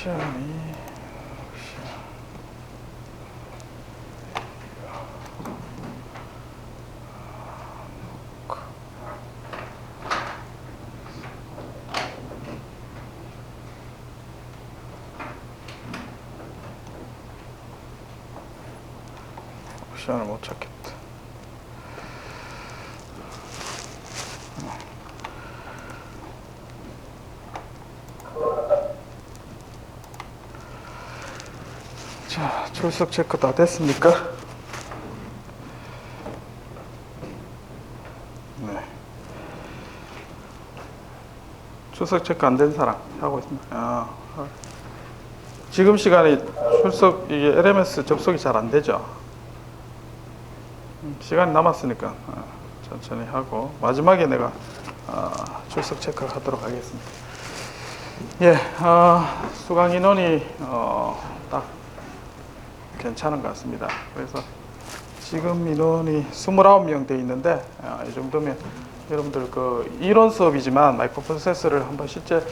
옵션이 옵션을 못 찾겠다. 자, 출석 체크 다 됐습니까? 네. 출석 체크 안 된 사람 하고 있습니다. 지금 시간이 출석 이게 LMS 접속이 잘 안 되죠. 시간이 남았으니까 천천히 하고 마지막에 내가 출석 체크를 하도록 하겠습니다. 예, 수강 인원이 딱 괜찮은 것 같습니다. 그래서 지금 인원이 29명 되어 있는데 이 정도면 여러분들 그 이론 수업이지만 마이크로 프로세서를 한번 실제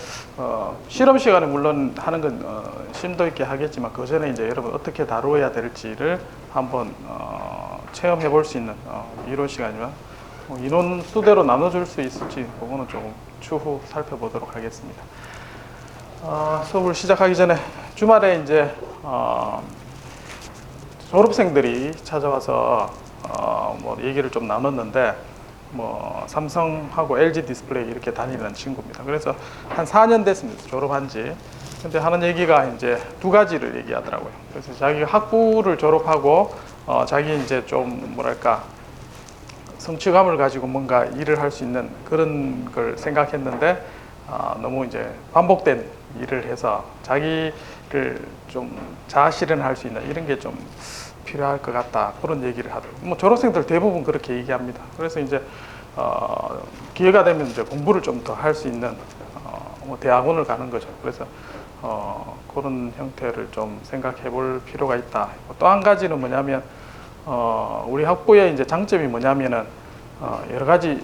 실험 시간에 물론 하는 건 심도 있게 하겠지만 그 전에 이제 여러분 어떻게 다루어야 될지를 한번 체험해 볼 수 있는 이론 시간이면 인원 수대로 나눠줄 수 있을지 그거는 조금 추후 살펴보도록 하겠습니다. 수업을 시작하기 전에 주말에 이제 졸업생들이 찾아와서 뭐 얘기를 좀 나눴는데 뭐 삼성하고 LG 디스플레이 이렇게 다니는 친구입니다. 그래서 한 4년 됐습니다. 졸업한 지. 근데 하는 얘기가 이제 두 가지를 얘기하더라고요. 그래서 자기가 학부를 졸업하고 자기 이제 좀 뭐랄까 성취감을 가지고 뭔가 일을 할 수 있는 그런 걸 생각했는데 너무 이제 반복된 일을 해서 자기를 좀 자아 실현할 수 있는 이런 게 좀 필요할 것 같다 그런 얘기를 하더라고요. 뭐 졸업생들 대부분 그렇게 얘기합니다. 그래서 이제 기회가 되면 이제 공부를 좀 더 할 수 있는 뭐 대학원을 가는 거죠. 그래서 그런 형태를 좀 생각해 볼 필요가 있다. 또 한 가지는 뭐냐면 우리 학부의 이제 장점이 뭐냐면은 여러 가지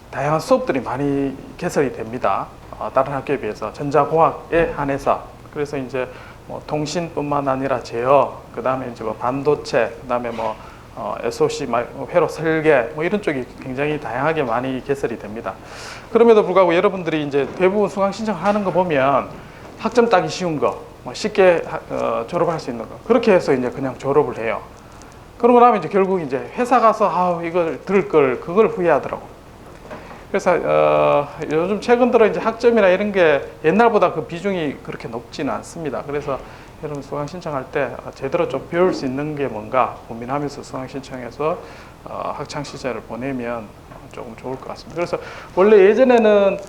다양한 수업들이 많이 개설이 됩니다. 다른 학교에 비해서 전자공학에 한해서. 그래서 이제 뭐 통신뿐만 아니라 제어, 그 다음에 이제 뭐 반도체, 그 다음에 뭐 SOC, 회로 설계, 뭐 이런 쪽이 굉장히 다양하게 많이 개설이 됩니다. 그럼에도 불구하고 여러분들이 이제 대부분 수강 신청하는 거 보면 학점 따기 쉬운 거, 뭐 쉽게 졸업할 수 있는 거, 그렇게 해서 이제 그냥 졸업을 해요. 그러고 나면 이제 결국 이제 회사 가서 이걸 들을 걸 그걸 후회하더라고. 그래서 요즘 최근 들어 이제 학점이나 이런 게 옛날보다 그 비중이 그렇게 높지는 않습니다. 그래서 여러분 수강 신청할 때 제대로 좀 배울 수 있는 게 뭔가 고민하면서 수강 신청해서 학창 시절을 보내면 조금 좋을 것 같습니다. 그래서 원래 예전에는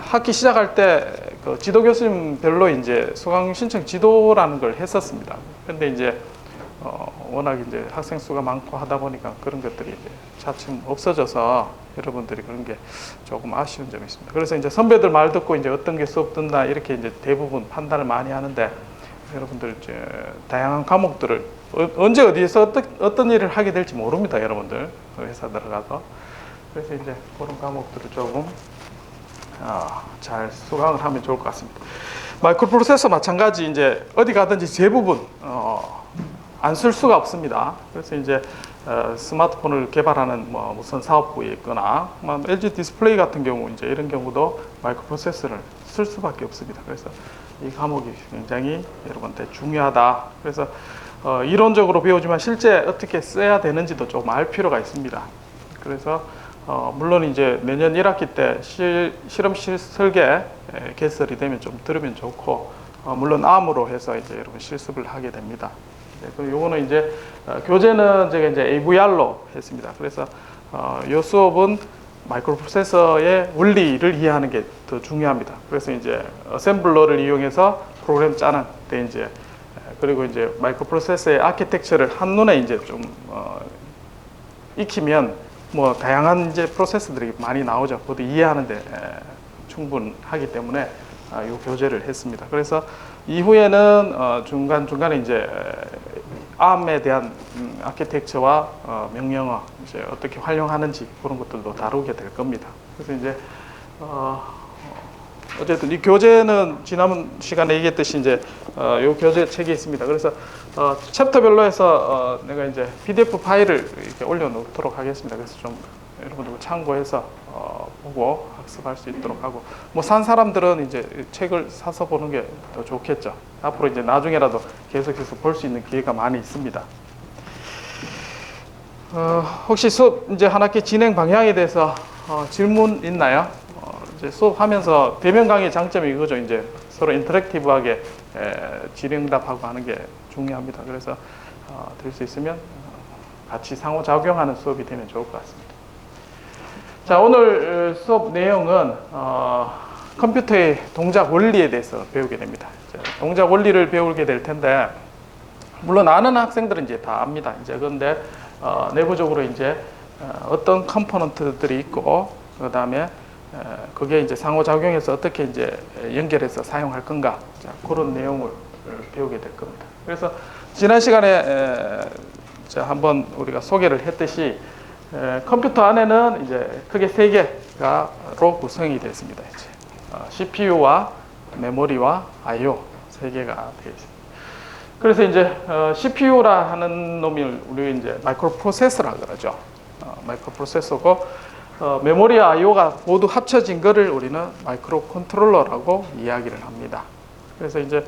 학기 시작할 때 그 지도 교수님별로 이제 수강 신청 지도라는 걸 했었습니다. 근데 이제 워낙 이제 학생 수가 많고 하다 보니까 그런 것들이 이제 차츰 없어져서 여러분들이 그런 게 조금 아쉬운 점이 있습니다. 그래서 이제 선배들 말 듣고 이제 어떤 게 수업 든다 이렇게 이제 대부분 판단을 많이 하는데 여러분들 이제 다양한 과목들을 언제 어디에서 어떤 일을 하게 될지 모릅니다. 여러분들 회사 들어가서. 그래서 이제 그런 과목들을 조금 잘 수강을 하면 좋을 것 같습니다. 마이크로 프로세서 마찬가지 이제 어디 가든지 대부분 안 쓸 수가 없습니다. 그래서 이제 스마트폰을 개발하는 뭐 무슨 사업부에 있거나 LG 디스플레이 같은 경우 이제 이런 경우도 마이크로 프로세서를 쓸 수밖에 없습니다. 그래서 이 과목이 굉장히 여러분한테 중요하다. 그래서 이론적으로 배우지만 실제 어떻게 써야 되는지도 좀 알 필요가 있습니다. 그래서 물론 이제 내년 1학기 때 실험실 설계 개설이 되면 좀 들으면 좋고 물론 암으로 해서 이제 여러분 실습을 하게 됩니다. 요거는 이제 교재는 제가 이제 AVR로 했습니다. 그래서 요 수업은 마이크로 프로세서의 원리를 이해하는 게 더 중요합니다. 그래서 이제 어셈블러를 이용해서 프로그램 짜는 데 이제 그리고 이제 마이크로 프로세서의 아키텍처를 한눈에 이제 좀 익히면 뭐 다양한 이제 프로세서들이 많이 나오죠. 그것도 이해하는데 충분하기 때문에 이 교재를 했습니다. 그래서 이후에는 중간중간에 이제 ARM에 대한 아키텍처와 명령어 이제 어떻게 활용하는지 그런 것들도 다루게 될 겁니다. 그래서 이제 어쨌든 이 교재는 지난 시간에 얘기했듯이 이제 요 교재 책이 있습니다. 그래서 챕터별로 해서 내가 이제 PDF 파일을 이렇게 올려놓도록 하겠습니다. 그래서 좀 여러분들 참고해서 보고 학습할 수 있도록 하고, 뭐 산 사람들은 이제 책을 사서 보는 게 더 좋겠죠. 앞으로 이제 나중에라도 계속해서 볼 수 있는 기회가 많이 있습니다. 혹시 수업 이제 한 학기 진행 방향에 대해서 질문 있나요? 이제 수업하면서 대면 강의 장점이 이거죠. 이제 서로 인터랙티브하게 질의응답하고 하는 게 중요합니다. 그래서 될 수 있으면 같이 상호작용하는 수업이 되면 좋을 것 같습니다. 자, 오늘 수업 내용은 컴퓨터의 동작 원리에 대해서 배우게 됩니다. 동작 원리를 배우게 될 텐데, 물론 아는 학생들은 이제 다 압니다. 이제 그런데 내부적으로 이제 어떤 컴포넌트들이 있고, 그 다음에 그게 이제 상호작용해서 어떻게 이제 연결해서 사용할 건가, 자, 그런 내용을 배우게 될 겁니다. 그래서 지난 시간에 한번 우리가 소개를 했듯이 컴퓨터 안에는 이제 크게 세 개가로 구성이 되어 있습니다. 이제 CPU와 메모리와 I/O 세 개가 되어 있습니다. 그래서 이제 CPU라 하는 놈을 우리 이제 마이크로 프로세서라 그러죠. 마이크로 프로세서고, 메모리와 I/O가 모두 합쳐진 거를 우리는 마이크로 컨트롤러라고 이야기를 합니다. 그래서 이제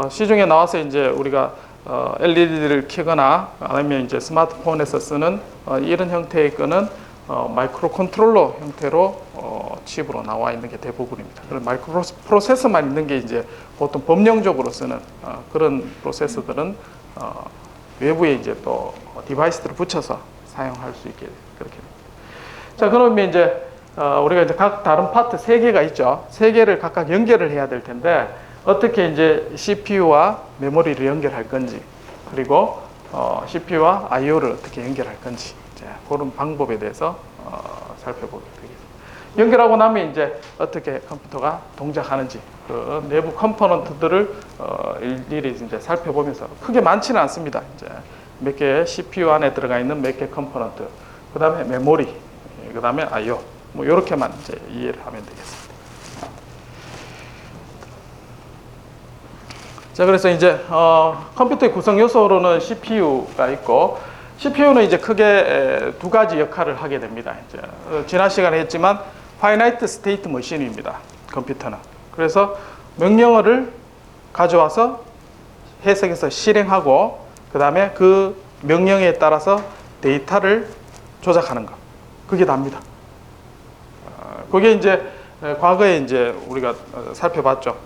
시중에 나와서 이제 우리가 LED를 켜거나 아니면 이제 스마트폰에서 쓰는 이런 형태의 거는 마이크로 컨트롤러 형태로 칩으로 나와 있는 게 대부분입니다. 그런 마이크로 프로세서만 있는 게 이제 보통 법령적으로 쓰는 그런 프로세서들은 외부에 이제 또 디바이스들을 붙여서 사용할 수 있게 그렇게 됩니다. 자, 그러면 이제 우리가 이제 각 다른 파트 세 개가 있죠. 세 개를 각각 연결을 해야 될 텐데, 어떻게 이제 CPU와 메모리를 연결할 건지, 그리고 CPU와 I/O를 어떻게 연결할 건지, 그런 방법에 대해서 살펴보게 되겠습니다. 연결하고 나면 이제 어떻게 컴퓨터가 동작하는지, 그 내부 컴포넌트들을 일일이 이제 살펴보면서, 크게 많지는 않습니다. 이제 몇 개의 CPU 안에 들어가 있는 몇 개 컴포넌트, 그 다음에 메모리, 그 다음에 I/O, 뭐 이렇게만 이제 이해를 하면 되겠습니다. 자, 그래서 이제 컴퓨터의 구성 요소로는 CPU가 있고, CPU는 이제 크게 두 가지 역할을 하게 됩니다. 이제 지난 시간에 했지만 Finite State Machine입니다. 컴퓨터는. 그래서 명령어를 가져와서 해석해서 실행하고, 그 다음에 그 명령에 따라서 데이터를 조작하는 것. 그게 답니다. 그게 이제 과거에 이제 우리가 살펴봤죠.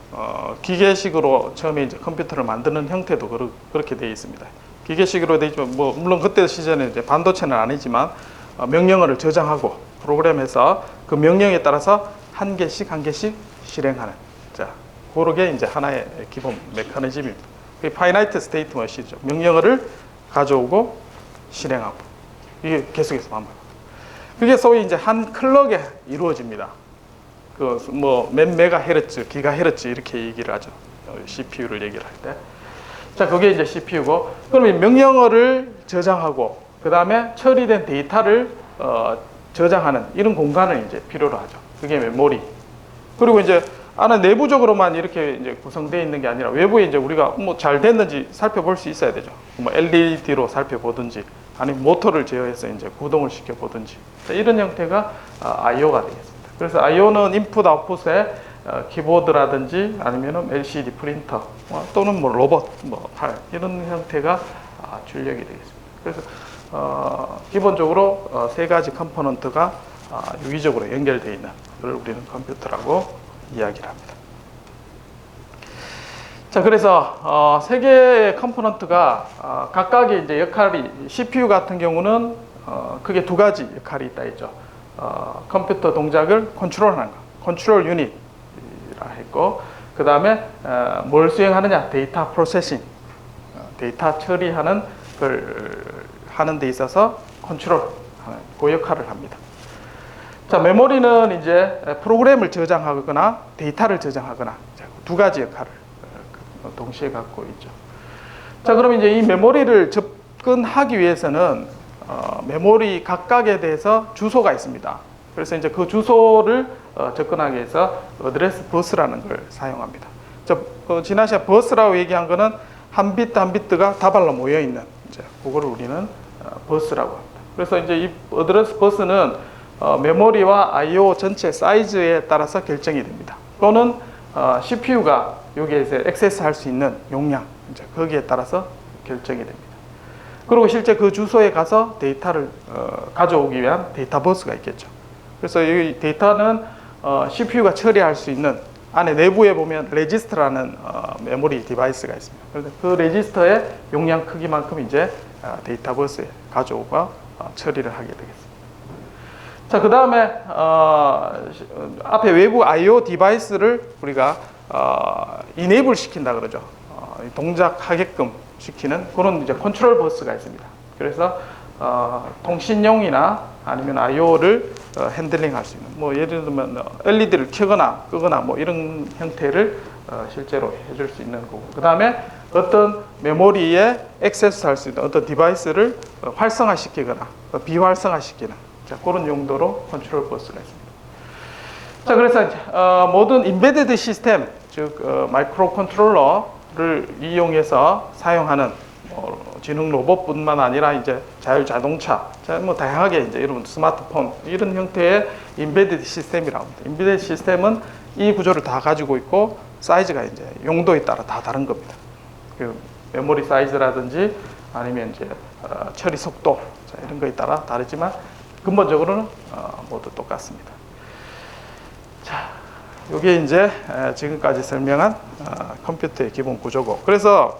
기계식으로 처음에 이제 컴퓨터를 만드는 형태도 그렇게 되어 있습니다. 기계식으로 되어 있지만, 뭐 물론 그때 시절에 이제 반도체는 아니지만 명령어를 저장하고 프로그램해서 그 명령에 따라서 한 개씩 실행하는, 자, 그게 이제 하나의 기본 메커니즘입니다. 그게 Finite State Machine이죠. 명령어를 가져오고 실행하고, 이게 계속해서 반복. 그게 소위 이제 한 클럭에 이루어집니다. 그 뭐 몇 메가헤르츠, 기가헤르츠 이렇게 얘기를 하죠. CPU를 얘기를 할 때. 자, 그게 이제 CPU고, 그러면 명령어를 저장하고 그 다음에 처리된 데이터를 저장하는 이런 공간을 이제 필요로 하죠. 그게 메모리. 그리고 이제 안에 내부적으로만 이렇게 이제 구성되어 있는 게 아니라 외부에 이제 우리가 뭐 잘 됐는지 살펴볼 수 있어야 되죠. 뭐 LED로 살펴보든지, 아니면 모터를 제어해서 이제 구동을 시켜보든지, 이런 형태가 I/O가 되겠습니다. 그래서 I/O는 인풋 아웃풋에 키보드라든지 아니면은 LCD 프린터 또는 뭐 로봇, 뭐 팔, 이런 형태가 출력이 되겠습니다. 그래서 기본적으로 세 가지 컴포넌트가 유기적으로 연결되어 있는 걸 우리는 컴퓨터라고 이야기를 합니다. 자, 그래서 세 개의 컴포넌트가 각각의 이제 역할이, CPU 같은 경우는 크게 두 가지 역할이 있다 했죠. 컴퓨터 동작을 컨트롤하는 거, 컨트롤 유닛이라 했고, 그 다음에 뭘 수행하느냐, 데이터 프로세싱, 데이터 처리하는 걸 하는 데 있어서 컨트롤하는 그 역할을 합니다. 자, 메모리는 이제 프로그램을 저장하거나 데이터를 저장하거나 두 가지 역할을 동시에 갖고 있죠. 자, 그럼 이제 이 메모리를 접근하기 위해서는 메모리 각각에 대해서 주소가 있습니다. 그래서 이제 그 주소를 접근하기 위해서 어드레스 버스라는 걸 사용합니다. 지난 시간 버스라고 얘기한 거는 한 비트 한 비트가 다발로 모여 있는 이제 그거를 우리는 버스라고 합니다. 그래서 이제 이 어드레스 버스는 메모리와 I/O 전체 사이즈에 따라서 결정이 됩니다. 또는 CPU가 여기에서 액세스할 수 있는 용량, 이제 거기에 따라서 결정이 됩니다. 그리고 실제 그 주소에 가서 데이터를 가져오기 위한 데이터 버스가 있겠죠. 그래서 이 데이터는 CPU가 처리할 수 있는 안에 내부에 보면 레지스터라는 메모리 디바이스가 있습니다. 그래서 그 레지스터의 용량 크기만큼 이제 데이터 버스에 가져오고 처리를 하게 되겠습니다. 자, 그 다음에 앞에 외부 I/O 디바이스를 우리가 이네이블 시킨다 그러죠. 동작하게끔 시키는 그런 이제 컨트롤 버스가 있습니다. 그래서 통신용이나 아니면 I/O를 핸들링할 수 있는, 뭐 예를 들면 LED를 켜거나 끄거나 뭐 이런 형태를 실제로 해줄 수 있는 거고, 그 다음에 어떤 메모리에 액세스할 수 있는 어떤 디바이스를 활성화시키거나 비활성화시키는, 자, 그런 용도로 컨트롤 버스가 있습니다. 자, 그래서 모든 인베디드 시스템, 즉 마이크로 컨트롤러를 이용해서 사용하는 지능 로봇뿐만 아니라 이제 자율 자동차, 뭐 다양하게 이제 이런 스마트폰 이런 형태의 인베디드 시스템이라고 합니다. 인베디드 시스템은 이 구조를 다 가지고 있고 사이즈가 이제 용도에 따라 다 다른 겁니다. 그 메모리 사이즈라든지 아니면 이제 처리 속도, 자, 이런 거에 따라 다르지만 근본적으로는 모두 똑같습니다. 자, 이게 이제 지금까지 설명한 컴퓨터의 기본 구조고, 그래서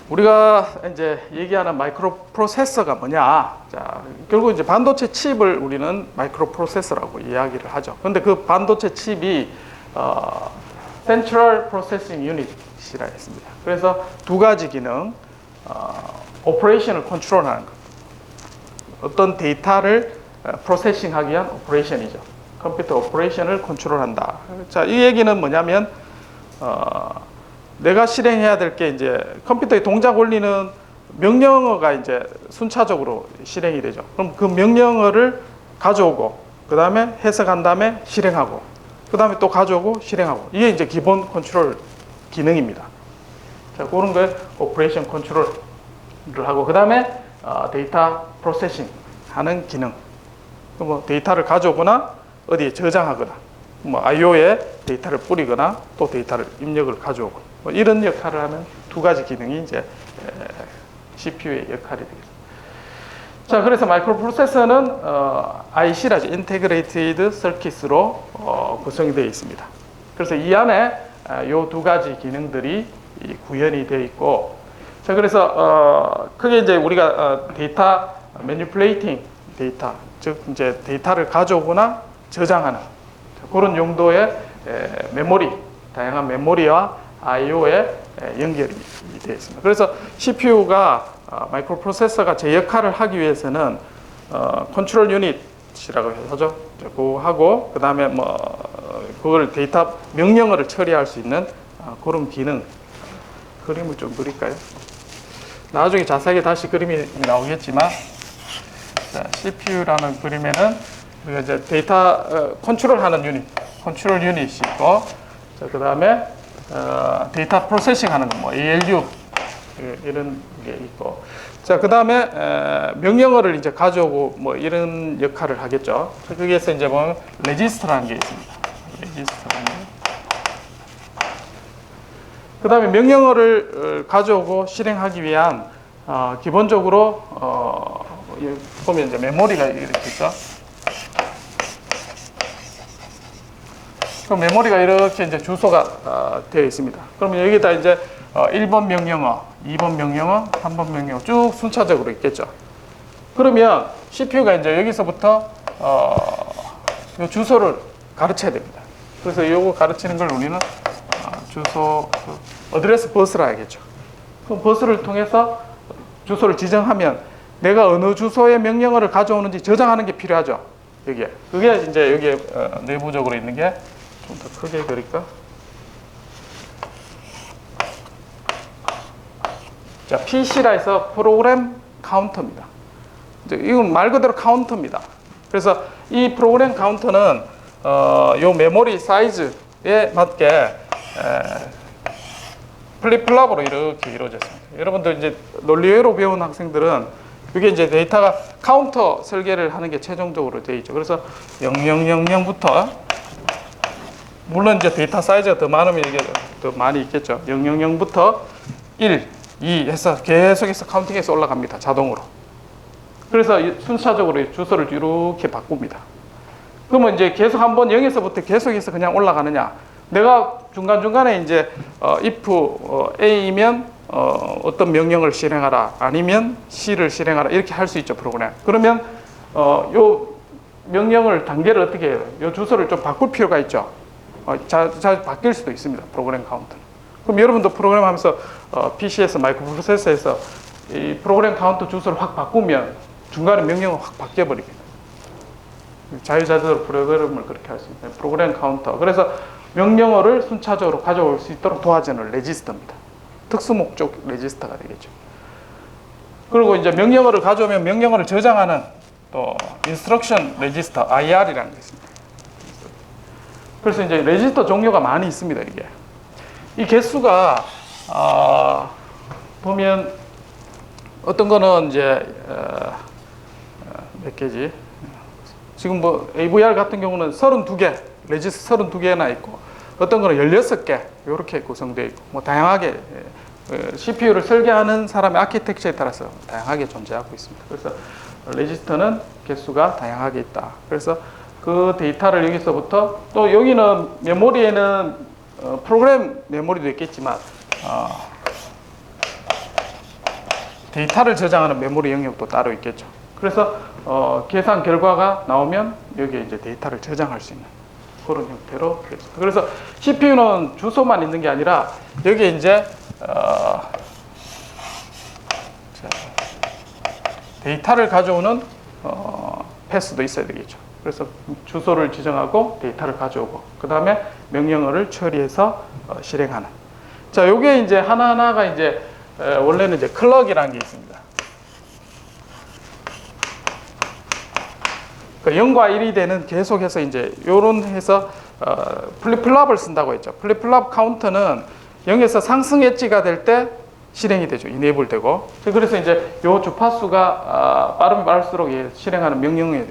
우리가 이제 얘기하는 마이크로 프로세서가 뭐냐? 자, 결국 이제 반도체 칩을 우리는 마이크로 프로세서라고 이야기를 하죠. 그런데 그 반도체 칩이 Central Processing Unit이라 했습니다. 그래서 두 가지 기능, 오퍼레이션을 컨트롤하는 것, 어떤 데이터를 프로세싱하기 위한 오퍼레이션이죠. 컴퓨터 오퍼레이션을 컨트롤한다. 자, 이 얘기는 뭐냐면 내가 실행해야 될 게 이제 컴퓨터의 동작 원리는 명령어가 이제 순차적으로 실행이 되죠. 그럼 그 명령어를 가져오고, 그 다음에 해석한 다음에 실행하고, 그 다음에 또 가져오고 실행하고, 이게 이제 기본 컨트롤 기능입니다. 자, 그런 걸 오퍼레이션 컨트롤을 하고, 그 다음에 데이터 프로세싱 하는 기능. 뭐 데이터를 가져오거나 어디에 저장하거나, 뭐 I/O에 데이터를 뿌리거나 또 데이터를 입력을 가져오고, 뭐 이런 역할을 하는 두 가지 기능이 이제 CPU의 역할이 되겠습니다. 자, 그래서 마이크로 프로세서는 IC라죠. Integrated Circuits로 구성이 되어 있습니다. 그래서 이 안에 이 두 가지 기능들이 구현이 되어 있고, 자, 그래서 크게 이제 우리가 데이터 매니플레이팅 데이터, 즉 이제 데이터를 가져오거나 저장하는 그런 용도의 메모리, 다양한 메모리와 I/O에 연결이 되어 있습니다. 그래서 CPU가 마이크로 프로세서가 제 역할을 하기 위해서는 컨트롤 유닛이라고 하죠. 그거 하고, 그 다음에 뭐 그걸 데이터 명령어를 처리할 수 있는 그런 기능. 그림을 좀 그릴까요? 나중에 자세하게 다시 그림이 나오겠지만, 자, CPU라는 그림에는 우리가 이제 데이터 컨트롤하는 유닛, 컨트롤 유닛이 있고, 자, 그 다음에 데이터 프로세싱 하는 거, 뭐 ALU 이런 게 있고, 자, 그 다음에 명령어를 이제 가져오고 뭐 이런 역할을 하겠죠. 거기에서 이제 보면 레지스터라는 게 있습니다. 레지스터라는 게. 그 다음에 명령어를 가져오고 실행하기 위한 기본적으로 보면 이제 메모리가 이렇게 있죠. 그 메모리가 이렇게 이제 주소가 되어 있습니다. 그러면 여기다 이제 1번 명령어, 2번 명령어, 3번 명령어 쭉 순차적으로 있겠죠. 그러면 CPU가 이제 여기서부터 이 주소를 가르쳐야 됩니다. 그래서 이거 가르치는 걸 우리는 주소 어드레스 버스라 하겠죠. 그 버스를 통해서 주소를 지정하면 내가 어느 주소의 명령어를 가져오는지 저장하는 게 필요하죠. 여기에. 그게 이제 여기에 내부적으로 있는 게 좀 더 크게 그릴까? 자, PC라 해서 프로그램 카운터입니다. 이제 이건 말 그대로 카운터입니다. 그래서 이 프로그램 카운터는 요 메모리 사이즈에 맞게 플립플랍으로 이렇게 이루어졌습니다. 여러분들 이제 논리외로 배운 학생들은 이게 이제 데이터가 카운터 설계를 하는 게 최종적으로 되어 있죠. 그래서 0000부터 물론 이제 데이터 사이즈가 더 많으면 이게 더 많이 있겠죠. 000부터 1, 2 해서 계속해서 카운팅해서 올라갑니다. 자동으로. 그래서 순차적으로 주소를 이렇게 바꿉니다. 그러면 이제 계속 한번 0에서부터 계속해서 그냥 올라가느냐? 내가 중간중간에 이제 if A이면 어떤 명령을 실행하라, 아니면 C를 실행하라 이렇게 할 수 있죠, 프로그램. 그러면 요 명령을 단계를 어떻게 해요? 요 주소를 좀 바꿀 필요가 있죠. 자 바뀔 수도 있습니다, 프로그램 카운트는. 그럼 여러분도 프로그램 하면서 PC에서 마이크로 프로세서에서 이 프로그램 카운트 주소를 확 바꾸면 중간에 명령은 확 바뀌어 버립니다. 자유자재로 프로그램을 그렇게 할 수 있는 프로그램 카운터. 그래서 명령어를 순차적으로 가져올 수 있도록 도와주는 레지스터입니다. 특수 목적 레지스터가 되겠죠. 그리고 이제 명령어를 가져오면 명령어를 저장하는 또 인스트럭션 레지스터 IR이라는 게 있습니다. 그래서 이제 레지스터 종류가 많이 있습니다. 이게 이 개수가 보면 어떤 거는 이제 몇 개지? 지금 뭐 AVR 같은 경우는 32개, 레지스터 32개나 있고 어떤 거는 16개 이렇게 구성되어 있고 뭐 다양하게 CPU를 설계하는 사람의 아키텍처에 따라서 다양하게 존재하고 있습니다. 그래서 레지스터는 개수가 다양하게 있다. 그래서 그 데이터를 여기서부터 또 여기는 메모리에는 프로그램 메모리도 있겠지만 데이터를 저장하는 메모리 영역도 따로 있겠죠. 그래서 계산 결과가 나오면 여기에 이제 데이터를 저장할 수 있는 그런 형태로 되어 있습니다. 그래서 CPU는 주소만 있는 게 아니라 여기에 이제 데이터를 가져오는 패스도 있어야 되겠죠. 그래서 주소를 지정하고 데이터를 가져오고 그 다음에 명령어를 처리해서 실행하는. 자, 요게 이제 하나하나가 이제 원래는 이제 클럭이라는 게 있습니다. 그 0과 1이 되는 계속해서 이제 요런 해서 플립플랍을 쓴다고 했죠. 플립플랍 카운터는 0에서 상승 엣지가 될 때 실행이 되죠. 이네이블 되고. 그래서 이제 요 주파수가 빠르면 빠를수록 실행하는 명령의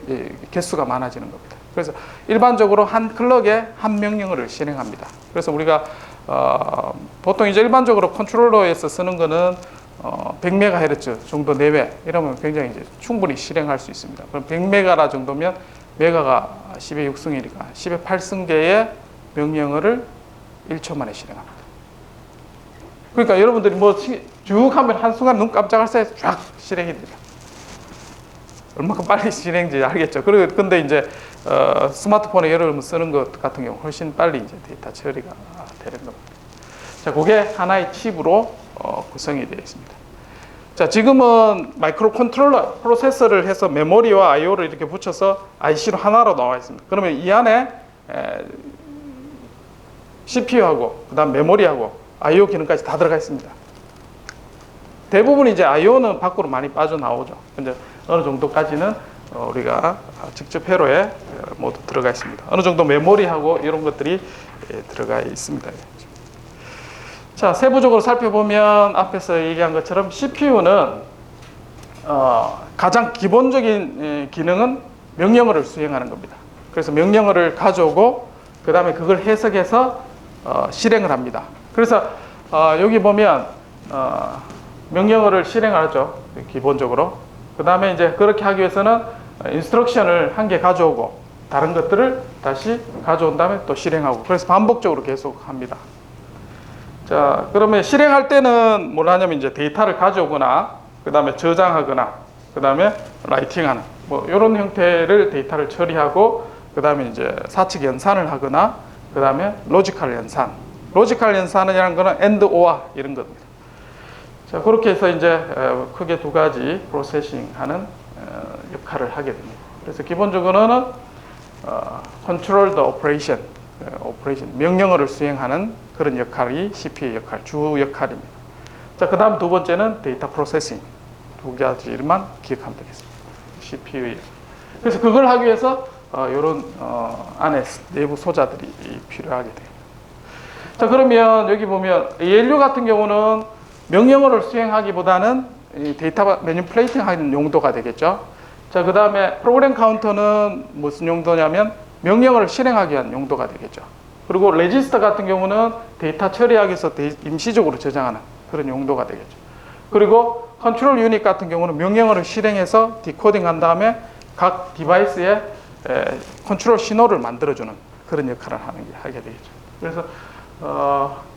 개수가 많아지는 겁니다. 그래서 일반적으로 한 클럭에 한 명령어를 실행합니다. 그래서 우리가 보통 이제 일반적으로 컨트롤러에서 쓰는 거는 100MHz 정도 내외 이러면 굉장히 이제 충분히 실행할 수 있습니다. 그럼 100메가라 정도면 메가가 10의 6승이니까 10의 8승계의 명령어를 1초 만에 실행합니다. 그러니까 여러분들이 뭐 쭉 하면 한순간 눈 깜짝할 사이에 쫙 실행이 되죠. 얼마큼 빨리 실행인지 알겠죠. 근데 이제 스마트폰에 여러분 쓰는 것 같은 경우 훨씬 빨리 이제 데이터 처리가 되는 겁니다. 자, 그게 하나의 칩으로 구성이 되어 있습니다. 자, 지금은 마이크로 컨트롤러 프로세서를 해서 메모리와 IO를 이렇게 붙여서 IC로 하나로 나와 있습니다. 그러면 이 안에 CPU하고 그다음 메모리하고 IO 기능까지 다 들어가 있습니다. 대부분 이제 IO는 밖으로 많이 빠져나오죠. 근데 어느 정도까지는 우리가 직접 회로에 모두 들어가 있습니다. 어느 정도 메모리하고 이런 것들이 들어가 있습니다. 자, 세부적으로 살펴보면 앞에서 얘기한 것처럼 CPU는 가장 기본적인 기능은 명령어를 수행하는 겁니다. 그래서 명령어를 가져오고 그 다음에 그걸 해석해서 실행을 합니다. 그래서 여기 보면 명령어를 실행하죠. 기본적으로. 그 다음에 이제 그렇게 하기 위해서는 인스트럭션을 한 개 가져오고 다른 것들을 다시 가져온 다음에 또 실행하고 그래서 반복적으로 계속 합니다. 자, 그러면 실행할 때는 뭘 하냐면 이제 데이터를 가져오거나 그 다음에 저장하거나 그 다음에 라이팅하는 뭐 이런 형태를 데이터를 처리하고 그 다음에 이제 사측 연산을 하거나 그 다음에 로지컬 연산. 로지컬 연산이라는 거는 AND, OR 이런 겁니다. 자, 그렇게 해서 이제 크게 두 가지 프로세싱 하는 역할을 하게 됩니다. 그래서 기본적으로는 Control the Operation, 명령어를 수행하는 그런 역할이 CPU의 역할, 주 역할입니다. 자, 그 다음 두 번째는 데이터 프로세싱. 두 가지만 기억하면 되겠습니다. CPU의. 그래서 그걸 하기 위해서 이런 안에 내부 소자들이 필요하게 돼요. 자, 그러면 여기 보면 ALU 같은 경우는 명령어를 수행하기보다는 이 데이터 매니플레이팅 하는 용도가 되겠죠. 자, 그 다음에 프로그램 카운터는 무슨 용도냐면 명령어를 실행하기 위한 용도가 되겠죠. 그리고 레지스터 같은 경우는 데이터 처리하기 위해서 임시적으로 저장하는 그런 용도가 되겠죠. 그리고 컨트롤 유닛 같은 경우는 명령어를 실행해서 디코딩한 다음에 각 디바이스에 컨트롤 신호를 만들어주는 그런 역할을 하게 되겠죠. 그래서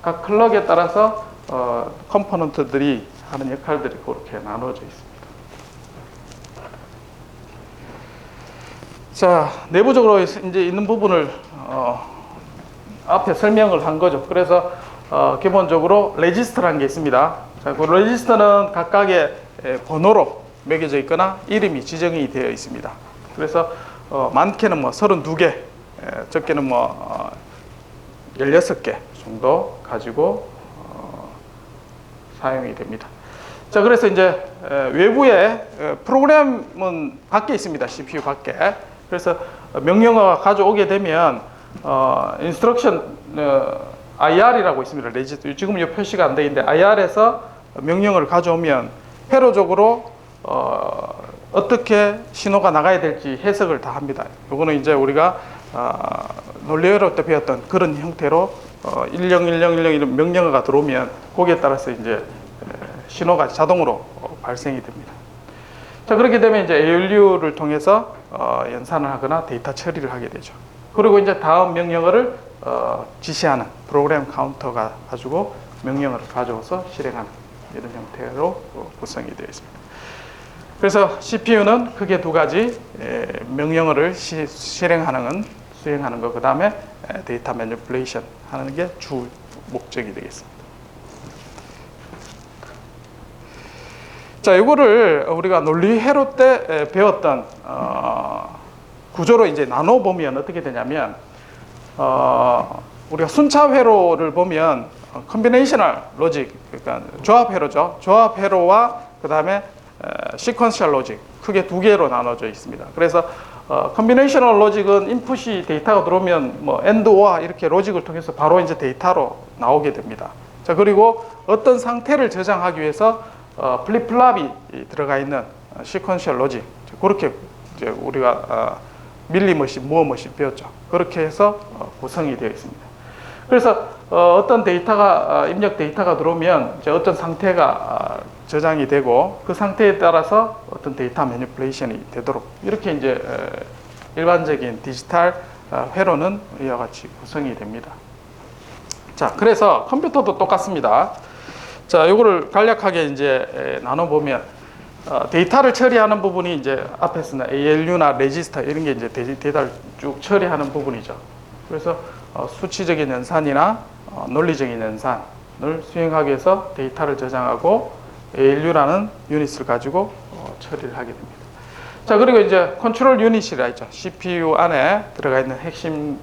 각 클럭에 따라서 컴포넌트들이 하는 역할들이 그렇게 나눠져 있습니다. 자, 내부적으로 이제 있는 부분을 앞에 설명을 한 거죠. 그래서 기본적으로 레지스터라는 게 있습니다. 자, 그 레지스터는 각각의 번호로 매겨져 있거나 이름이 지정이 되어 있습니다. 그래서 많게는 뭐 32개, 적게는 뭐 16개 정도 가지고 사용이 됩니다. 자, 그래서 이제 외부에 프로그램은 밖에 있습니다. CPU 밖에. 그래서 명령어가 가져오게 되면 인스트럭션 IR이라고 있습니다. 레지스터. 지금 이 표시가 안 돼 있는데 IR에서 명령어를 가져오면 회로적으로 어떻게 신호가 나가야 될지 해석을 다 합니다. 이거는 이제 우리가 논리회로 때 배웠던 그런 형태로 101010 이런 명령어가 들어오면 거기에 따라서 이제 신호가 자동으로 발생이 됩니다. 자, 그렇게 되면 이제 ALU를 통해서 연산을 하거나 데이터 처리를 하게 되죠. 그리고 이제 다음 명령어를 지시하는 프로그램 카운터가 가지고 명령어를 가져와서 실행하는 이런 형태로 구성이 되어 있습니다. 그래서 CPU는 크게 두 가지, 명령어를 수행하는 것, 그 다음에 데이터 매니플레이션 하는 게 주 목적이 되겠습니다. 자, 이거를 우리가 논리회로 때 배웠던 구조로 이제 나눠보면 어떻게 되냐면, 우리가 순차 회로를 보면 컨비네이셔널 로직, 그러니까 조합 회로죠. 조합 회로와 그 다음에 시퀀셜 로직, 크게 두 개로 나눠져 있습니다. 그래서 컨비네이셔널 로직은 인풋이 데이터가 들어오면 뭐 AND OR 이렇게 로직을 통해서 바로 이제 데이터로 나오게 됩니다. 자, 그리고 어떤 상태를 저장하기 위해서 플립플랍이 들어가 있는 시퀀셜 로직, 그렇게 이제 우리가 밀리머신, 무어머신 배웠죠. 그렇게 해서 구성이 되어 있습니다. 그래서 어떤 데이터가 입력 데이터가 들어오면 이제 어떤 상태가 저장이 되고 그 상태에 따라서 어떤 데이터 매니플레이션이 되도록 이렇게 이제 일반적인 디지털 회로는 이와 같이 구성이 됩니다. 자, 그래서 컴퓨터도 똑같습니다. 자, 이거를 간략하게 이제 나눠보면 데이터를 처리하는 부분이 이제 앞에서는 ALU나 레지스터 이런 게 이제 데이터를 쭉 처리하는 부분이죠. 그래서 수치적인 연산이나 논리적인 연산을 수행하기 위해서 데이터를 저장하고 ALU라는 유닛을 가지고 처리를 하게 됩니다. 자, 그리고 이제 컨트롤 유닛이라 있죠. CPU 안에 들어가 있는 핵심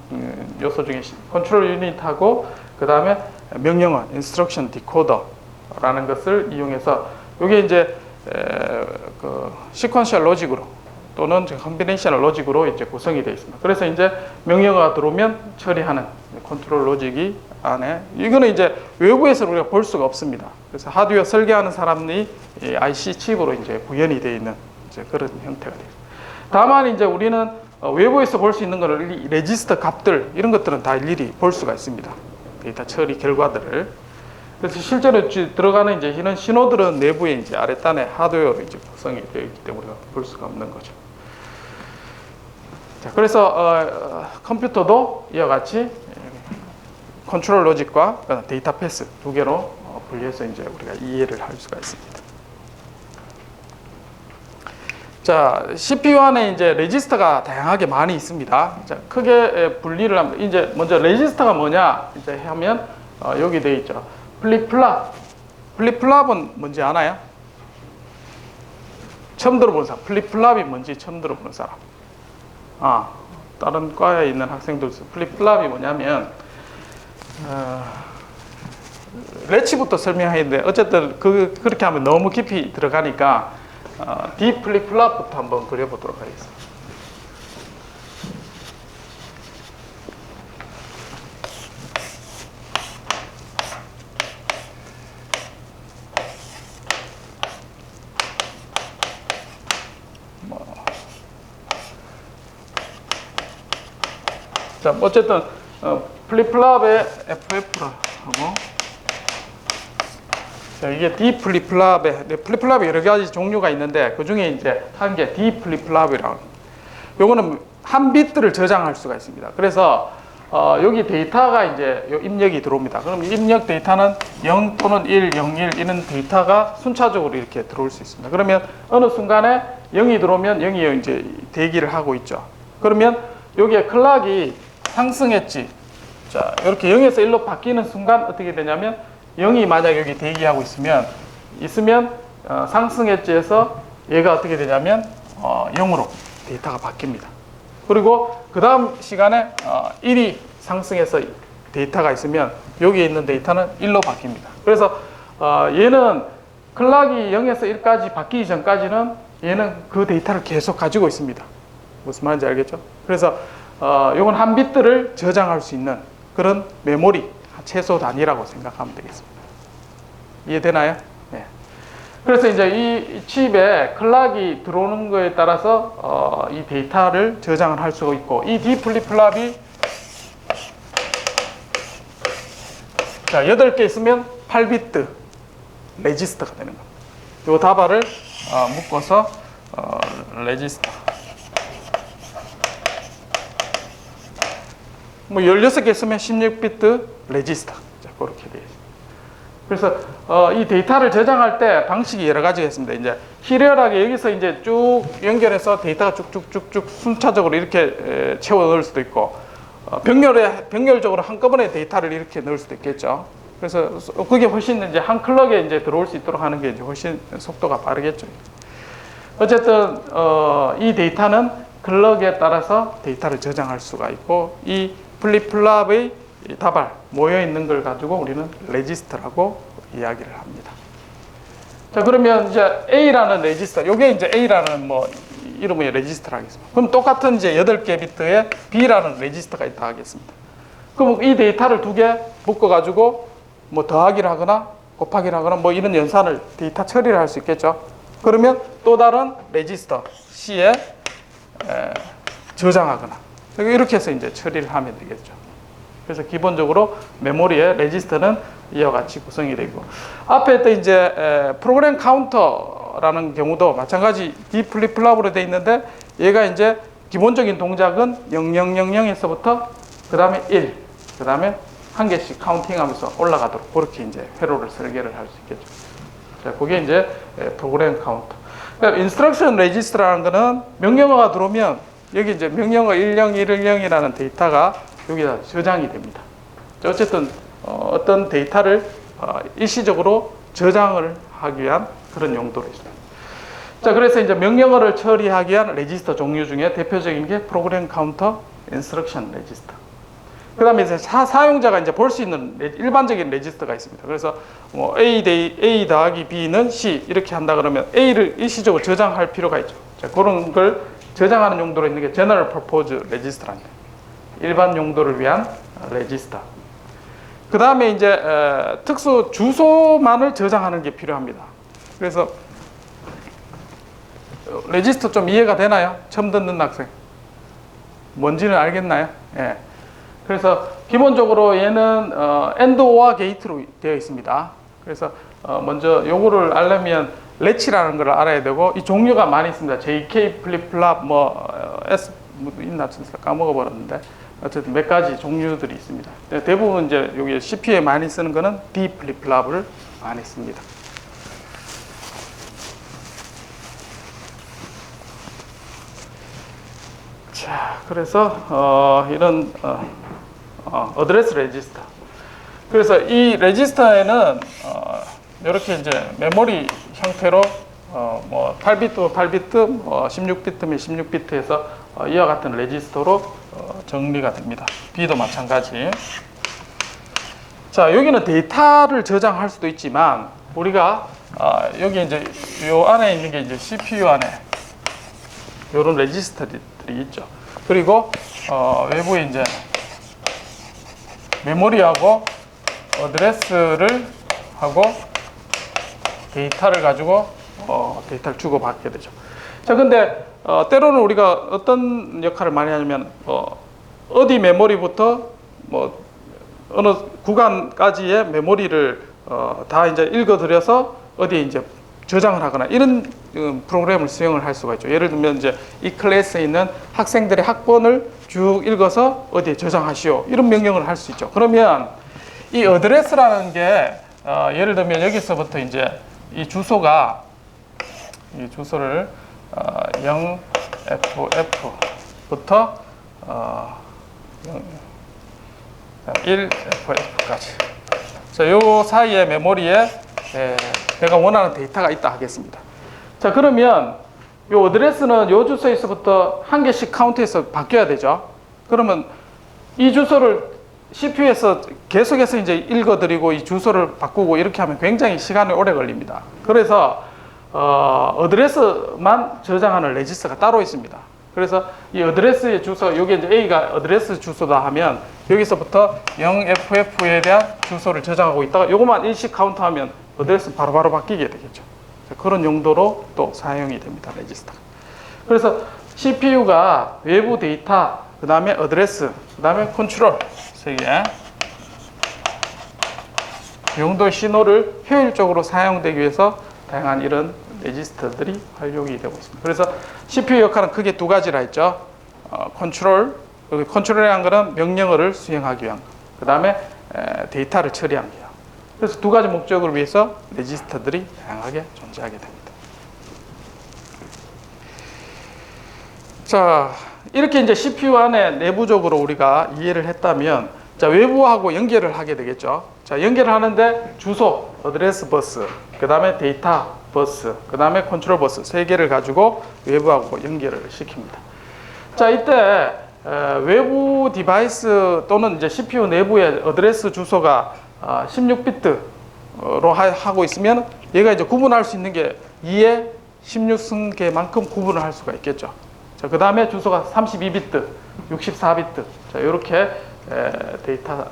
요소 중에 컨트롤 유닛하고 그 다음에 명령어, 인스트럭션 디코더라는 것을 이용해서 이게 이제 그 시퀀셜 로직으로 또는 컨비네이셔널 로직으로 이제 구성이 되어 있습니다. 그래서 이제 명령어가 들어오면 처리하는 컨트롤 로직이 안에, 이거는 이제 외부에서 우리가 볼 수가 없습니다. 그래서 하드웨어 설계하는 사람이 IC 칩으로 이제 구현이 되어 있는 이제 그런 형태가 되어 있습니다. 다만 이제 우리는 외부에서 볼 수 있는 거를 레지스터 값들 이런 것들은 다 일일이 볼 수가 있습니다. 데이터 처리 결과들을. 그래서 실제로 들어가는 이제 이런 신호들은 내부에 이제 아랫단에 하드웨어로 이제 구성이 되어 있기 때문에 우리가 볼 수가 없는 거죠. 자, 그래서 컴퓨터도 이와 같이 컨트롤 로직과 데이터 패스 두 개로 분리해서 이제 우리가 이해를 할 수가 있습니다. 자, CPU 안에 이제 레지스터가 다양하게 많이 있습니다. 자, 크게 분리를 하면 이제 먼저 레지스터가 뭐냐 이제 하면 여기 되어 있죠. 플립플랍. 플립플랍은 뭔지 아나요? 처음 들어보는 사람. 플립플랍이 뭔지 처음 들어보는 사람. 다른 과에 있는 학생들 플립플랍이 뭐냐면 레치부터 설명했는데 어쨌든 그렇게 하면 너무 깊이 들어가니까 D 플립플랍부터 한번 그려보도록 하겠습니다. 자, 어쨌든 플립플랍의 FF라고, 자, 이게 D 플립플랍의 플립플랍이 여러 가지 종류가 있는데 그 중에 이제 한 게 D 플립플랍이라고. 요거는 한 비트를 저장할 수가 있습니다. 그래서 여기 데이터가 이제 입력이 들어옵니다. 그럼 입력 데이터는 0 또는 1, 0, 1 이런 데이터가 순차적으로 이렇게 들어올 수 있습니다. 그러면 어느 순간에 0이 들어오면 0이 이제 대기를 하고 있죠. 그러면 여기에 클락이 상승했지. 자, 이렇게 0에서 1로 바뀌는 순간 어떻게 되냐면 0이 만약 여기 대기하고 있으면 상승했지에서 얘가 어떻게 되냐면 0으로 데이터가 바뀝니다. 그리고 그 다음 시간에 1이 상승해서 데이터가 있으면 여기에 있는 데이터는 1로 바뀝니다. 그래서 얘는 클락이 0에서 1까지 바뀌기 전까지는 얘는 그 데이터를 계속 가지고 있습니다. 무슨 말인지 알겠죠? 그래서 이건 한 비트를 저장할 수 있는 그런 메모리 최소 단위라고 생각하면 되겠습니다. 이해되나요? 네. 그래서 이제 이 칩에 클락이 들어오는 거에 따라서 이 데이터를 저장을 할 수가 있고, 이 D 플립플랍이 자 8개 있으면 8비트 레지스터가 되는 겁니다. 이 다발을 묶어서 레지스터. 뭐 16개 있으면 16비트 레지스터. 자, 그렇게 되어 있습니다. 그래서 이 데이터를 저장할 때 방식이 여러 가지가 있습니다. 이제 시리얼하게 여기서 이제 쭉 연결해서 데이터가 쭉쭉쭉쭉 순차적으로 이렇게 채워 넣을 수도 있고, 병렬적으로 한꺼번에 데이터를 이렇게 넣을 수도 있겠죠. 그래서 그게 훨씬 이제 한 클럭에 이제 들어올 수 있도록 하는 게 이제 훨씬 속도가 빠르겠죠. 어쨌든 이 데이터는 클럭에 따라서 데이터를 저장할 수가 있고, 이 플립플랍의 다발 모여 있는 걸 가지고 우리는 레지스터라고 이야기를 합니다. 자, 그러면 이제 A라는 레지스터, 요게 이제 A라는 뭐 이름의 레지스터를 하겠습니다. 그럼 똑같은 이제 8개 비트에 B라는 레지스터가 있다 하겠습니다. 그럼 이 데이터를 두 개 묶어 가지고 뭐 더하기를 하거나 곱하기를 하거나 뭐 이런 연산을 데이터 처리를 할 수 있겠죠. 그러면 또 다른 레지스터 C에 저장하거나 이렇게 해서 이제 처리를 하면 되겠죠. 그래서 기본적으로 메모리의 레지스터는 이와 같이 구성이 되고, 앞에 또 이제 프로그램 카운터라는 경우도 마찬가지 D 플립플랍으로 되어 있는데, 얘가 이제 기본적인 동작은 0000에서부터 그 다음에 1, 그 다음에 한 개씩 카운팅하면서 올라가도록 그렇게 이제 회로를 설계를 할 수 있겠죠. 자, 그게 이제 프로그램 카운터. 그러니까 인스트럭션 레지스터라는 거는 명령어가 들어오면 여기 이제 명령어 1010이라는 데이터가 여기다 저장이 됩니다. 어쨌든 어떤 데이터를 일시적으로 저장을 하기 위한 그런 용도로 있습니다. 자, 그래서 이제 명령어를 처리하기 위한 레지스터 종류 중에 대표적인 게 프로그램 카운터 인스트럭션 레지스터. 그 다음에 이제 사용자가 이제 볼 수 있는 일반적인 레지스터가 있습니다. 그래서 뭐 A 더하기 B는 C 이렇게 한다 그러면 A를 일시적으로 저장할 필요가 있죠. 자, 그런 걸 저장하는 용도로 있는 게 General Purpose Register랍니다. 일반 용도를 위한 레지스터. 그 다음에 이제 특수 주소만을 저장하는 게 필요합니다. 그래서 레지스터 좀 이해가 되나요? 처음 듣는 학생. 뭔지는 알겠나요? 예. 그래서 기본적으로 얘는 AND OR 게이트로 되어 있습니다. 그래서 먼저 요거를 알려면 렛치라는 걸 알아야 되고, 이 종류가 많이 있습니다. JK 플립플랍 S 뭐 있나 까먹어 버렸는데 어쨌든 몇 가지 종류들이 있습니다. 대부분 이제 여기 CPU에 많이 쓰는 거는 D 플립플랍을 많이 씁니다. 자, 그래서 이런 어드레스 레지스터. 그래서 이 레지스터에는 이렇게 이제 메모리 형태로 뭐 8비트 8비트, 뭐 16비트면 16비트에서 이와 같은 레지스터로 정리가 됩니다. B도 마찬가지. 자, 여기는 데이터를 저장할 수도 있지만 우리가 여기 이제 요 안에 있는 게 이제 CPU 안에 이런 레지스터들이 있죠. 그리고 외부에 이제 메모리하고 어드레스를 하고 데이터를 가지고 데이터를 주고받게 되죠. 자, 근데 때로는 우리가 어떤 역할을 많이 하냐면 어디 메모리부터 뭐 어느 구간까지의 메모리를 다 이제 읽어들여서 어디에 이제 저장을 하거나 이런 프로그램을 수행을 할 수가 있죠. 예를 들면 이제 이 클래스에 있는 학생들의 학번을 쭉 읽어서 어디에 저장하시오 이런 명령을 할 수 있죠. 그러면 이 어드레스라는 게 예를 들면 여기서부터 이제 이 주소가 이 주소를 0FF부터 1FF까지 자, 요 사이에 메모리에 내가 원하는 데이터가 있다 하겠습니다. 자, 그러면 요 어드레스는 요 주소에서부터 한 개씩 카운트해서 바뀌어야 되죠. 그러면 이 주소를 CPU에서 계속해서 이제 읽어드리고 이 주소를 바꾸고 이렇게 하면 굉장히 시간이 오래 걸립니다. 그래서 어드레스만 저장하는 레지스터가 따로 있습니다. 그래서 이 어드레스의 주소, 여기 이제 A가 어드레스 주소다 하면 여기서부터 0FF에 대한 주소를 저장하고 있다가 요것만 일씩 카운트하면 어드레스 바로바로 바뀌게 되겠죠. 그런 용도로 또 사용이 됩니다, 레지스터가. 그래서 CPU가 외부 데이터, 그 다음에 어드레스, 그 다음에 컨트롤 세 개 용도의 신호를 효율적으로 사용되기 위해서 다양한 이런 레지스터들이 활용이 되고 있습니다. 그래서 CPU 역할은 크게 두 가지라 했죠. 컨트롤이라는 것은 명령어를 수행하기 위한 것, 그 다음에 데이터를 처리하기 위한 것. 그래서 두 가지 목적을 위해서 레지스터들이 다양하게 존재하게 됩니다. 자, 이렇게 이제 CPU 안에 내부적으로 우리가 이해를 했다면, 자, 외부하고 연결을 하게 되겠죠. 자, 연결을 하는데 주소, 어드레스 버스, 그 다음에 데이터 버스, 그 다음에 컨트롤 버스 세 개를 가지고 외부하고 연결을 시킵니다. 자, 이때 외부 디바이스 또는 이제 CPU 내부의 어드레스 주소가 16비트로 하고 있으면 얘가 이제 구분할 수 있는 게 2에 16승계만큼 구분을 할 수가 있겠죠. 자, 그 다음에 주소가 32비트, 64비트. 자, 이렇게 데이터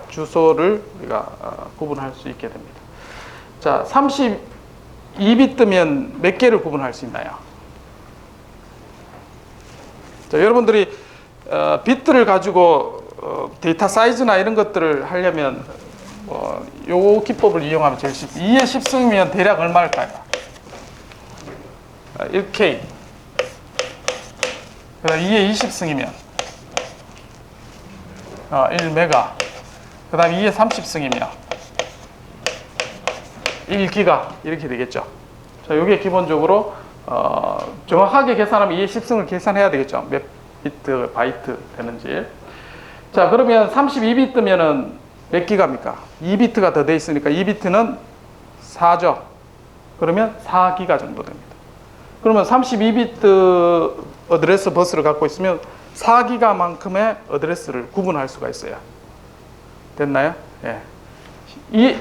주소를 우리가 구분할 수 있게 됩니다. 자, 32비트면 몇 개를 구분할 수 있나요? 자, 여러분들이 비트를 가지고 데이터 사이즈나 이런 것들을 하려면 요 기법을 이용하면 제일 쉽습니다. 2의 10승이면 대략 얼마일까요? 1K. 그다음 2의 20승이면 1메가. 그다음 2의 30승이면 1기가 이렇게 되겠죠. 자, 이게 기본적으로 정확하게 계산하면 2의 10승을 계산해야 되겠죠. 몇 비트, 바이트 되는지. 자, 그러면 32비트면은 몇 기가입니까? 2비트가 더 돼 있으니까 2비트는 4죠. 그러면 4기가 정도 됩니다. 그러면 32비트 어드레스 버스를 갖고 있으면 4기가만큼의 어드레스를 구분할 수가 있어요. 됐나요? 예.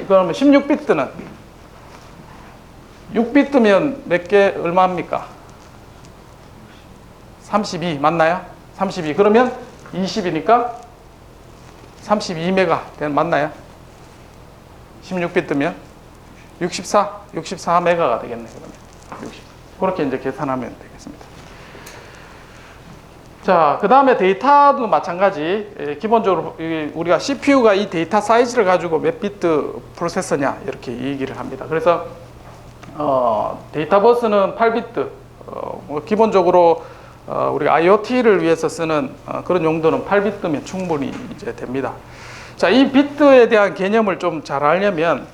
그러면 16비트는 6비트면 몇 개 얼마입니까? 32 맞나요? 32 그러면 20이니까 32메가 맞나요? 16비트면 64메가가 되겠네. 그러면 60. 그렇게 이제 계산하면 되겠습니다. 자, 그 다음에 데이터도 마찬가지. 기본적으로 우리가 CPU가 이 데이터 사이즈를 가지고 몇 비트 프로세서냐 이렇게 얘기를 합니다. 그래서 데이터 버스는 8비트. 기본적으로 우리가 IoT를 위해서 쓰는 그런 용도는 8비트면 충분히 이제 됩니다. 자, 이 비트에 대한 개념을 좀 잘 알려면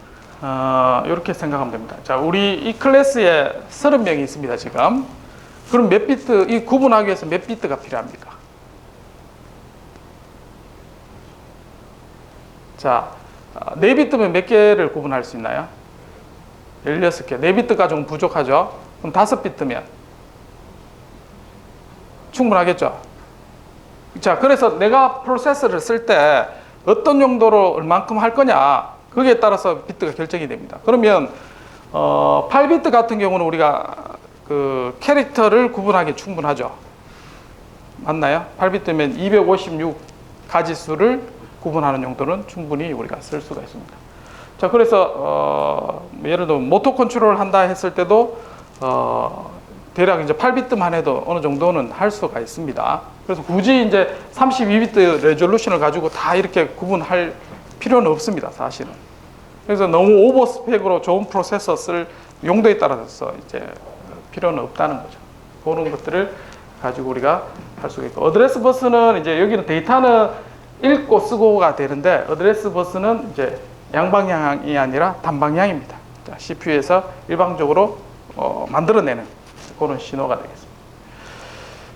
이렇게 생각하면 됩니다. 자, 우리 이 클래스에 30명이 있습니다, 지금. 그럼 몇 비트, 이 구분하기 위해서 몇 비트가 필요합니까? 자, 4비트면 몇 개를 구분할 수 있나요? 16개. 4비트가 좀 부족하죠? 그럼 5비트면 충분하겠죠? 자, 그래서 내가 프로세서를 쓸 때 어떤 용도로 얼만큼 할 거냐, 거기에 따라서 비트가 결정이 됩니다. 그러면 8비트 같은 경우는 우리가 그 캐릭터를 구분하기 충분하죠. 맞나요? 8비트면 256가지수를 구분하는 용도는 충분히 우리가 쓸 수가 있습니다. 자, 그래서 예를 들어 모터 컨트롤을 한다 했을 때도 대략 이제 8비트만 해도 어느 정도는 할 수가 있습니다. 그래서 굳이 이제 32비트 레졸루션을 가지고 다 이렇게 구분할 필요는 없습니다, 사실은. 그래서 너무 오버 스펙으로 좋은 프로세서 쓸 용도에 따라서 이제 필요는 없다는 거죠. 그런 것들을 가지고 우리가 할 수가 있고, 어드레스 버스는 이제 여기는 데이터는 읽고 쓰고가 되는데, 어드레스 버스는 이제 양방향이 아니라 단방향입니다. 자, CPU에서 일방적으로 만들어내는 그런 신호가 되겠습니다.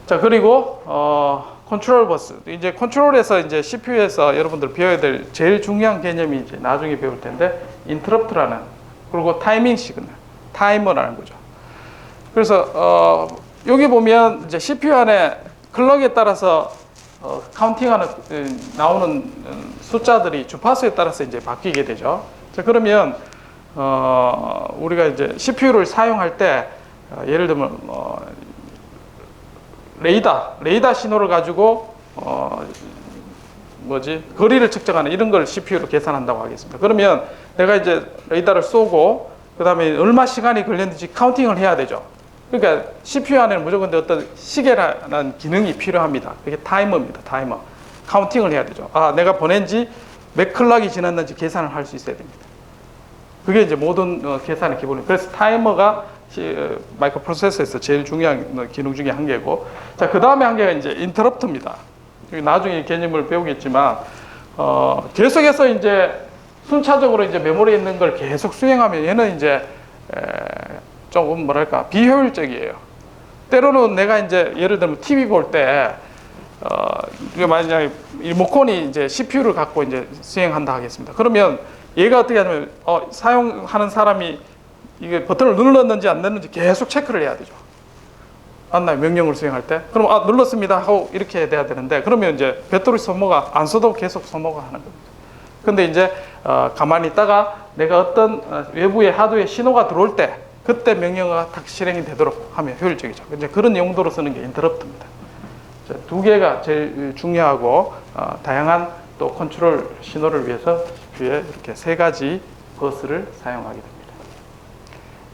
자, 그리고 컨트롤 버스. 이제 컨트롤에서 이제 CPU에서 여러분들 배워야 될 제일 중요한 개념이 이제 나중에 배울 텐데, 인터럽트라는, 그리고 타이밍 시그널, 타이머라는 거죠. 그래서 여기 보면 이제 CPU 안에 클럭에 따라서 카운팅하는 나오는 숫자들이 주파수에 따라서 이제 바뀌게 되죠. 자, 그러면 우리가 이제 CPU를 사용할 때 예를 들면 레이더 신호를 가지고 거리를 측정하는 이런 걸 CPU로 계산한다고 하겠습니다. 그러면 내가 이제 레이더를 쏘고 그다음에 얼마 시간이 걸렸는지 카운팅을 해야 되죠. 그러니까 CPU 안에는 무조건 어떤 시계라는 기능이 필요합니다. 그게 타이머입니다. 타이머. 카운팅을 해야 되죠. 아, 내가 보낸 지 몇 클락이 지났는지 계산을 할 수 있어야 됩니다. 그게 이제 모든 계산의 기본이에요. 그래서 타이머가 마이크로 프로세서에서 제일 중요한 기능 중에 한 개고, 자, 그 다음에 한 개가 이제 인터럽트입니다. 나중에 개념을 배우겠지만 계속해서 이제 순차적으로 이제 메모리에 있는 걸 계속 수행하면 얘는 이제 조금 뭐랄까 비효율적이에요. 때로는 내가 이제 예를 들면 TV 볼 때 만약에 리모컨이 이제 CPU를 갖고 이제 수행한다 하겠습니다. 그러면 얘가 어떻게 하냐면 사용하는 사람이 이게 버튼을 눌렀는지 안 눌렀는지 계속 체크를 해야 되죠. 맞나요? 명령을 수행할 때. 그럼 눌렀습니다 하고 이렇게 돼야 되는데, 그러면 이제 배터리 소모가 안 써도 계속 소모가 하는 겁니다. 근데 이제 가만히 있다가 내가 어떤 외부의 하드웨어 신호가 들어올 때 그때 명령어가 딱 실행이 되도록 하면 효율적이죠. 이제 그런 용도로 쓰는 게 인터럽트입니다. 두 개가 제일 중요하고 다양한 또 컨트롤 신호를 위해서 CPU에 이렇게 세 가지 버스를 사용하게 됩니다.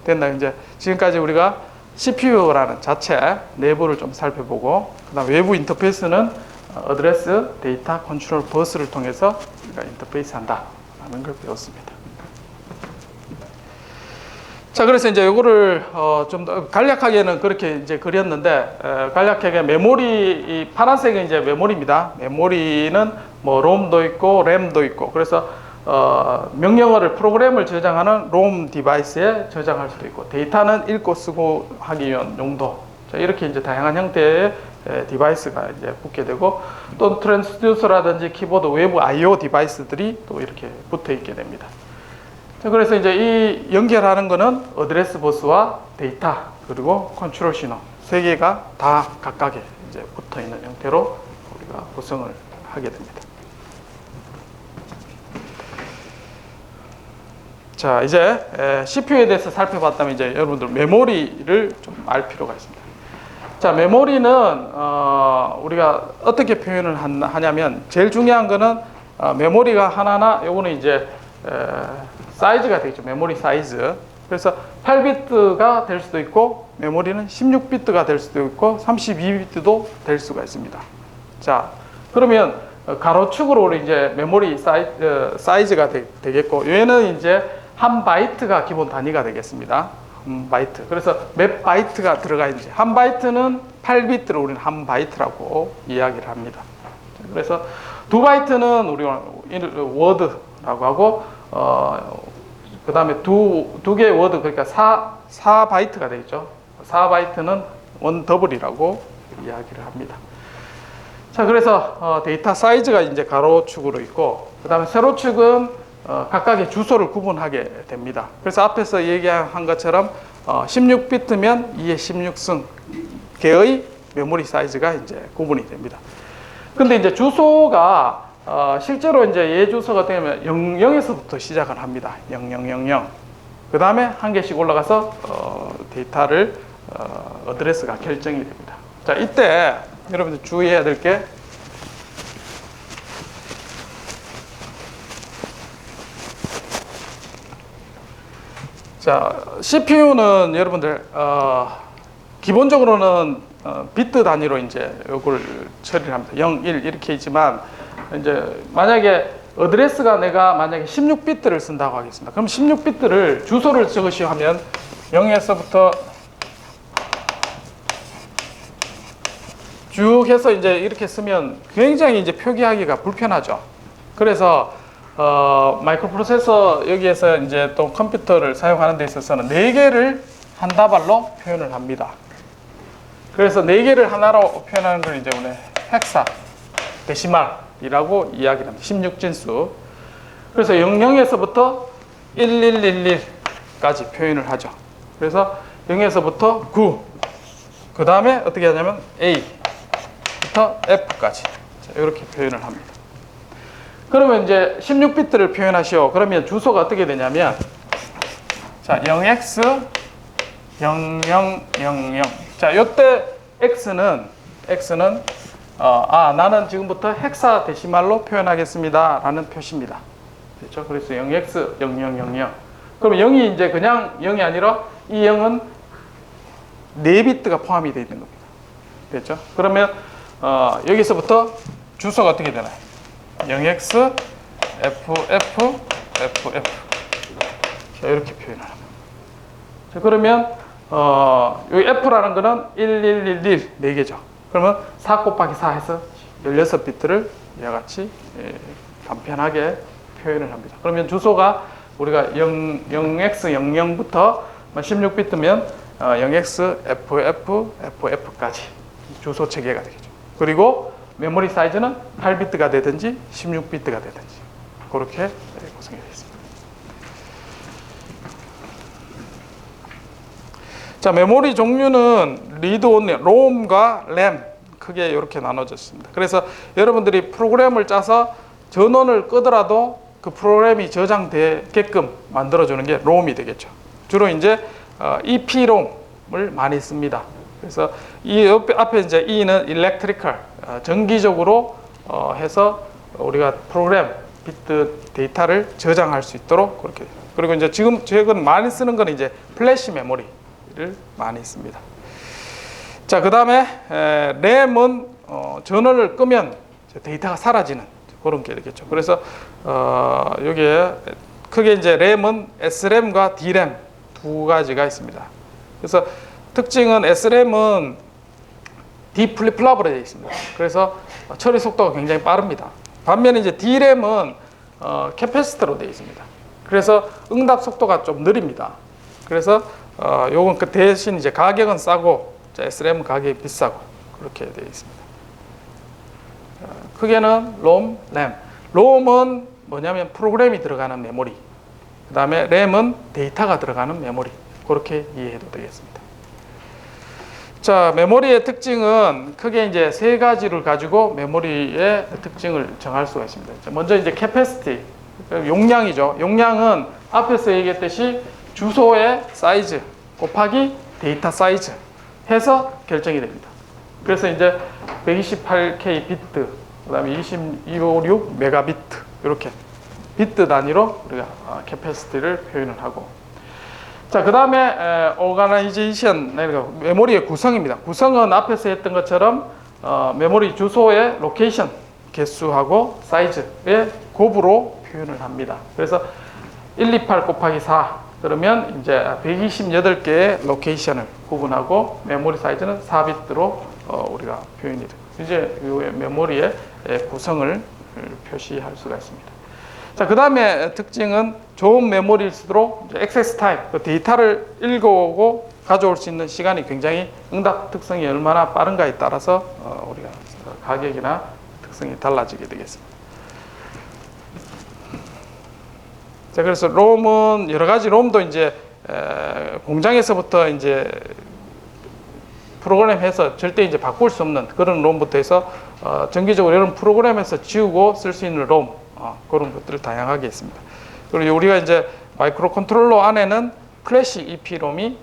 됐나요? 이제 지금까지 우리가 CPU라는 자체 내부를 좀 살펴보고, 그다음 외부 인터페이스는 어드레스 데이터 컨트롤 버스를 통해서 우리가 인터페이스 한다라는 걸 배웠습니다. 자, 그래서 이제 이거를 좀 더 간략하게는 그렇게 이제 그렸는데, 간략하게 메모리, 이 파란색은 이제 메모리입니다. 메모리는 뭐 롬도 있고 램도 있고, 그래서 명령어를 프로그램을 저장하는 롬 디바이스에 저장할 수도 있고, 데이터는 읽고 쓰고 하기 위한 용도. 자, 이렇게 이제 다양한 형태의 디바이스가 이제 붙게 되고, 또 트랜스듀서라든지 키보드 외부 I/O 디바이스들이 또 이렇게 붙어 있게 됩니다. 자, 그래서 이제 이 연결하는 거는 어드레스 버스와 데이터 그리고 컨트롤 신호 세 개가 다 각각에 이제 붙어 있는 형태로 우리가 구성을 하게 됩니다. 자, 이제 CPU에 대해서 살펴봤다면 이제 여러분들 메모리를 좀 알 필요가 있습니다. 자, 메모리는 우리가 어떻게 표현을 하냐면, 제일 중요한 거는 메모리가 하나나, 요거는 이제 사이즈가 되겠죠. 메모리 사이즈. 그래서 8비트가 될 수도 있고, 메모리는 16비트가 될 수도 있고, 32비트도 될 수가 있습니다. 자, 그러면 가로축으로 우리 이제 메모리 사이즈가 되겠고, 얘는 이제 한 바이트가 기본 단위가 되겠습니다. 바이트. 그래서 몇 바이트가 들어가 있는지. 한 바이트는 8비트를 우리는 한 바이트라고 이야기를 합니다. 그래서 두 바이트는 우리가 워드라고 하고, 그 다음에 두 개의 워드, 그러니까 4바이트가 되겠죠. 4바이트는 원 더블이라고 이야기를 합니다. 자, 그래서 데이터 사이즈가 이제 가로축으로 있고, 그 다음에 세로축은 각각의 주소를 구분하게 됩니다. 그래서 앞에서 얘기한 것처럼 16비트면 2의 16승 개의 메모리 사이즈가 이제 구분이 됩니다. 근데 이제 주소가 실제로 이제 얘 주소가 되면 00에서부터 시작을 합니다. 0000. 그 다음에 한 개씩 올라가서 데이터를 어드레스가 결정이 됩니다. 자, 이때 여러분들 주의해야 될 게, 자, CPU는 여러분들 기본적으로는 비트 단위로 이제 이걸 처리를 합니다. 0, 1 이렇게 있지만 이제 만약에 어드레스가 내가 만약에 16비트를 쓴다고 하겠습니다. 그럼 16비트를 주소를 적으시오 하면 0에서부터 쭉 해서 이제 이렇게 쓰면 굉장히 이제 표기하기가 불편하죠. 그래서 마이크로 프로세서 여기에서 이제 또 컴퓨터를 사용하는 데 있어서는 4개를 한 다발로 표현을 합니다. 그래서 4개를 하나로 표현하는 걸 이제 오늘 헥사 데시말이라고 이야기를 합니다. 16진수. 그래서 00에서부터 1111까지 표현을 하죠. 그래서 0에서부터 9. 그 다음에 어떻게 하냐면 A부터 F까지. 이렇게 표현을 합니다. 그러면 이제 16비트를 표현하시오. 그러면 주소가 어떻게 되냐면, 자, 0x 0000. 자, 요때 x는 나는 지금부터 헥사 데시말로 표현하겠습니다 라는 표시입니다. 됐죠? 그래서 0x 0000. 그럼 0이 이제 그냥 0이 아니라 이 0은 4비트가 포함이 되어 있는 겁니다. 됐죠? 그러면 여기서부터 주소가 어떻게 되나요? 0x ff. 자, 이렇게 표현을 합니다. 자, 그러면 여기 f라는 거는 1111 4개죠. 그러면 4 곱하기 4 해서 16비트를 이와 같이 간편하게 표현을 합니다. 그러면 주소가 우리가 0x00부터 16비트면 0x ff까지 주소 체계가 되겠죠. 그리고 메모리 사이즈는 8비트가 되든지 16비트가 되든지 그렇게 구성이 되어 있습니다. 자, 메모리 종류는 리드 온리, 롬과 램 크게 이렇게 나눠졌습니다. 그래서 여러분들이 프로그램을 짜서 전원을 끄더라도 그 프로그램이 저장되게끔 만들어주는 게 롬이 되겠죠. 주로 이제 EPROM을 많이 씁니다. 그래서 이 앞에 이제 E는 electrical, 전기적으로 해서 우리가 프로그램 비트 데이터를 저장할 수 있도록 그렇게. 그리고 이제 지금 최근 많이 쓰는 건 이제 플래시 메모리를 많이 씁니다. 자, 그 다음에 램은 전원을 끄면 데이터가 사라지는 그런 게 되겠죠. 그래서 여기에 크게 이제 램은 SRAM과 DRAM 두 가지가 있습니다. 그래서 특징은 SRAM은 디플립플랍으로 되어 있습니다. 그래서 처리 속도가 굉장히 빠릅니다. 반면에 이제 DRAM은 캐패시터로 되어 있습니다. 그래서 응답 속도가 좀 느립니다. 그래서 요건 그 대신 이제 가격은 싸고 SRAM 가격이 비싸고 그렇게 되어 있습니다. 크게는 롬, 램. 롬은 뭐냐면 프로그램이 들어가는 메모리. 그 다음에 램은 데이터가 들어가는 메모리. 그렇게 이해해도 되겠습니다. 자, 메모리의 특징은 크게 이제 3가지를 가지고 메모리의 특징을 정할 수가 있습니다. 먼저 이제 capacity, 용량이죠. 용량은 앞에서 얘기했듯이 주소의 사이즈 곱하기 데이터 사이즈 해서 결정이 됩니다. 그래서 이제 128K 비트, 그 다음에 2256 메가비트 이렇게 비트 단위로 우리가 capacity를 표현을 하고, 자, 그 다음에 organization, 메모리의 구성입니다. 구성은 앞에서 했던 것처럼 메모리 주소의 로케이션 개수하고 사이즈의 곱으로 표현을 합니다. 그래서 128 곱하기 4 그러면 이제 128개의 로케이션을 구분하고 메모리 사이즈는 4비트로 우리가 표현이 됩니다. 이제 이 메모리의 구성을 표시할 수가 있습니다. 자, 그 다음에 특징은 좋은 메모리일수록 액세스 타임, 그 데이터를 읽어오고 가져올 수 있는 시간이 굉장히 응답 특성이 얼마나 빠른가에 따라서 우리가 가격이나 특성이 달라지게 되겠습니다. 자, 그래서 롬은 여러 가지 롬도 이제 공장에서부터 이제 프로그램해서 절대 이제 바꿀 수 없는 그런 롬부터 해서 정기적으로 이런 프로그램에서 지우고 쓸 수 있는 롬, 그런 것들을 다양하게 있습니다. 그리고 우리가 이제 마이크로 컨트롤러 안에는 플래시 EP롬이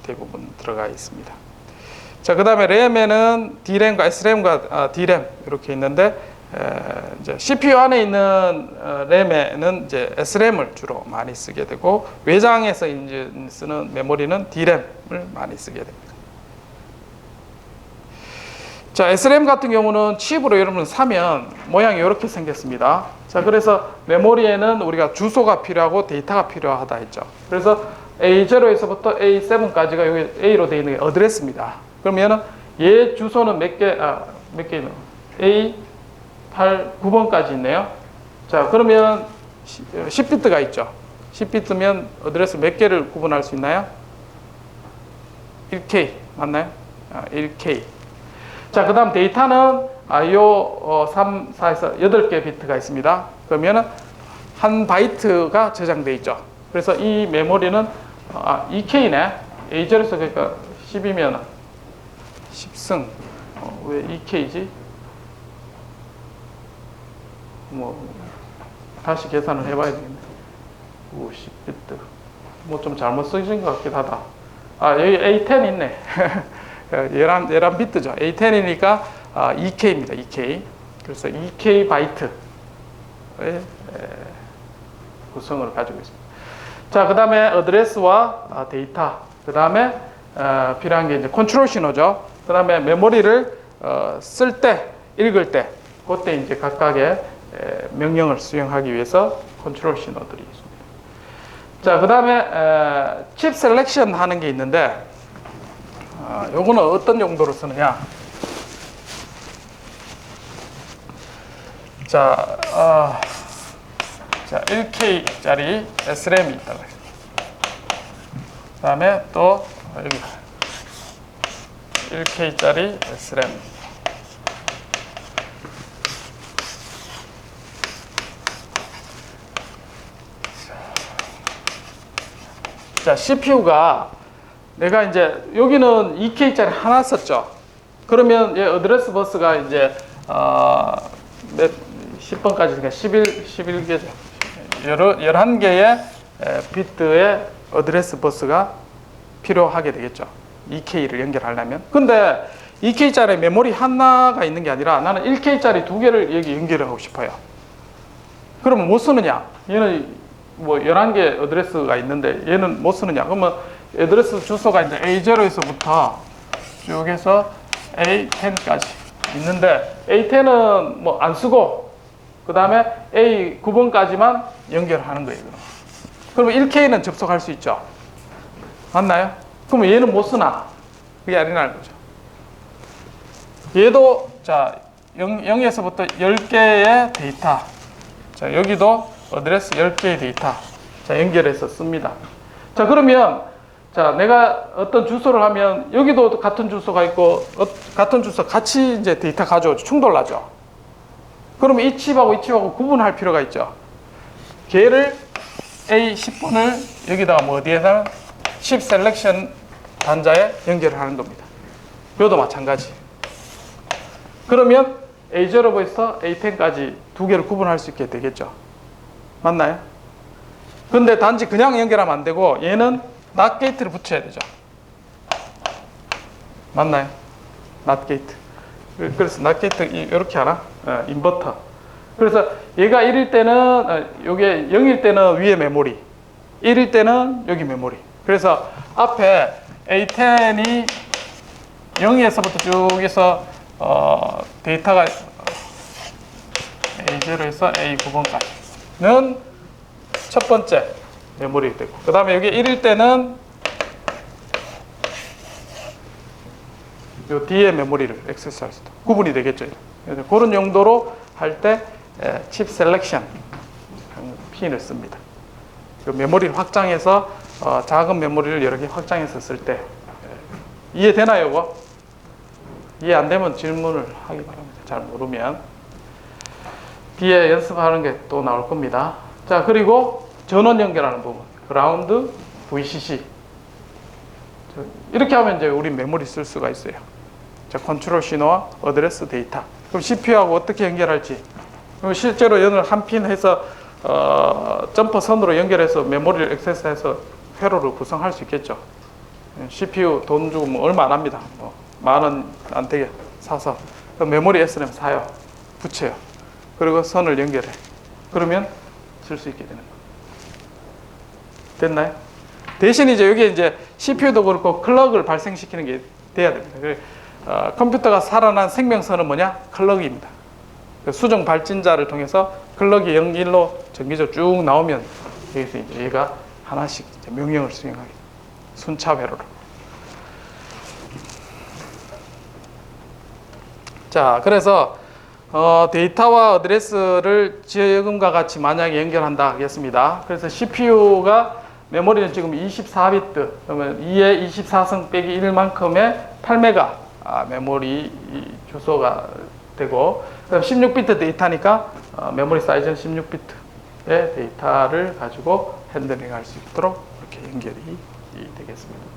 대부분 들어가 있습니다. 자, 그 다음에 램에는 D램과 SRAM과 D램 이렇게 있는데, 이제 CPU 안에 있는 램에는 이제 SRAM을 주로 많이 쓰게 되고, 외장에서 이제 쓰는 메모리는 D램을 많이 쓰게 됩니다. 자, SRAM 같은 경우는 칩으로 여러분 사면 모양이 이렇게 생겼습니다. 자, 그래서 메모리에는 우리가 주소가 필요하고 데이터가 필요하다 했죠. 그래서 A0에서부터 A7까지가 여기 A로 되어 있는 게 어드레스입니다. 그러면은 얘 주소는 몇 개 있나요? A8, 9번까지 있네요. 자, 그러면 10비트가 있죠. 10비트면 어드레스 몇 개를 구분할 수 있나요? 1K 맞나요? 1K. 자, 그 다음 데이터는 요 3, 4에서 8개 비트가 있습니다. 그러면은 한 바이트가 저장돼 있죠. 그래서 이 메모리는 2K네. A0에서 그러니까 10이면 10승. 왜 2K지? 뭐 다시 계산을 해봐야 되겠네. 50비트. 뭐 좀 잘못 써진 것 같기도 하다. 여기 A10 있네. 11비트죠. A10이니까 2K입니다. 2K. 그래서 2K 바이트의 구성을 가지고 있습니다. 자, 그 다음에 어드레스와 데이터. 그 다음에 필요한 게 이제 컨트롤 신호죠. 그 다음에 메모리를 쓸 때, 읽을 때, 그때 이제 각각의 명령을 수행하기 위해서 컨트롤 신호들이 있습니다. 자, 그 다음에 칩 셀렉션 하는 게 있는데, 요거는 어떤 용도로 쓰느냐. 자, 1K짜리 SRAM이 있다. 그 다음에 또 여기 1K짜리 SRAM. 자, CPU가 내가 이제 여기는 2K짜리 하나 썼죠. 그러면 얘 어드레스 버스가 이제 10번까지 11개죠. 11개의 비트의 어드레스 버스가 필요하게 되겠죠. 2K를 연결하려면. 근데 2K짜리 메모리 하나가 있는 게 아니라 나는 1K짜리 두 개를 여기 연결하고 싶어요. 그러면 못 쓰느냐? 얘는 뭐 11개 어드레스가 있는데 얘는 못 쓰느냐? 그러면 어드레스 주소가 이제 A0에서부터 쭉 해서 A10까지 있는데 A10은 뭐 안 쓰고 그 다음에 A9번까지만 연결하는 거예요. 그러면 1K는 접속할 수 있죠. 맞나요? 그러면 얘는 못 쓰나? 그게 아니라는 거죠. 얘도 자 0에서부터 10개의 데이터. 자, 여기도 어드레스 10개의 데이터. 자, 연결해서 씁니다. 자, 그러면 자, 내가 어떤 주소를 하면 여기도 같은 주소가 있고 같은 주소 같이 이제 데이터 가져오죠. 충돌나죠. 그러면 이 칩하고 이 칩하고 구분할 필요가 있죠. 걔를 A10번을 여기다가 뭐 어디에다 칩 셀렉션 단자에 연결을 하는 겁니다. 이것도 마찬가지. 그러면 A0부터 A10까지 두 개를 구분할 수 있게 되겠죠. 맞나요? 근데 단지 그냥 연결하면 안 되고 얘는 NOT 게이트를 붙여야 되죠. 맞나요? NOT 게이트. 그래서 NOT 게이트 이렇게 하나? 인버터. 그래서 얘가 1일 때는 요게 0일 때는 위에 메모리, 1일 때는 여기 메모리. 그래서 앞에 A10이 0에서부터 쭉 해서 데이터가 A0에서 A9번까지는 첫 번째 메모리 되고, 그 다음에 여기 1일 때는 요 뒤에 메모리를 액세스할 수도 구분이 되겠죠. 그래서 그런 용도로 할 때 칩 셀렉션 핀을 씁니다. 그 메모리를 확장해서 작은 메모리를 여러 개 확장해서 쓸 때 이해되나요, 이거? 이해 안 되면 질문을 하기 바랍니다. 잘 모르면 뒤에 연습하는 게 또 나올 겁니다. 자, 그리고 전원 연결하는 부분, 그라운드, VCC. 이렇게 하면 이제 우리 메모리 쓸 수가 있어요. 자, 컨트롤 신호와 어드레스 데이터. 그럼 CPU하고 어떻게 연결할지. 그럼 실제로 얘는 한 핀 해서 점퍼 선으로 연결해서 메모리를 액세스해서 회로를 구성할 수 있겠죠. CPU 돈 주고 뭐 얼마 안 합니다. 뭐 $10,000 안 되게 사서 메모리 SRAM 사요. 붙여요. 그리고 선을 연결해. 그러면 쓸 수 있게 되는 거예요. 됐나요? 대신 이제 여기 이제 CPU도 그렇고 클럭을 발생시키는 게 돼야 됩니다. 컴퓨터가 살아난 생명선은 뭐냐? 클럭입니다. 수정 발진자를 통해서 클럭이 0, 1로 전기적으로 쭉 나오면 여기서 이제 얘가 하나씩 이제 명령을 수행하게 순차 회로로. 자, 그래서 데이터와 어드레스를 지금과 같이 만약에 연결한다 하겠습니다. 그래서 CPU가 메모리는 지금 24비트, 그러면 2의 24성 빼기 1만큼의 8메가 메모리 주소가 되고, 16비트 데이터니까 메모리 사이즈는 16비트의 데이터를 가지고 핸들링할 수 있도록 이렇게 연결이 되겠습니다.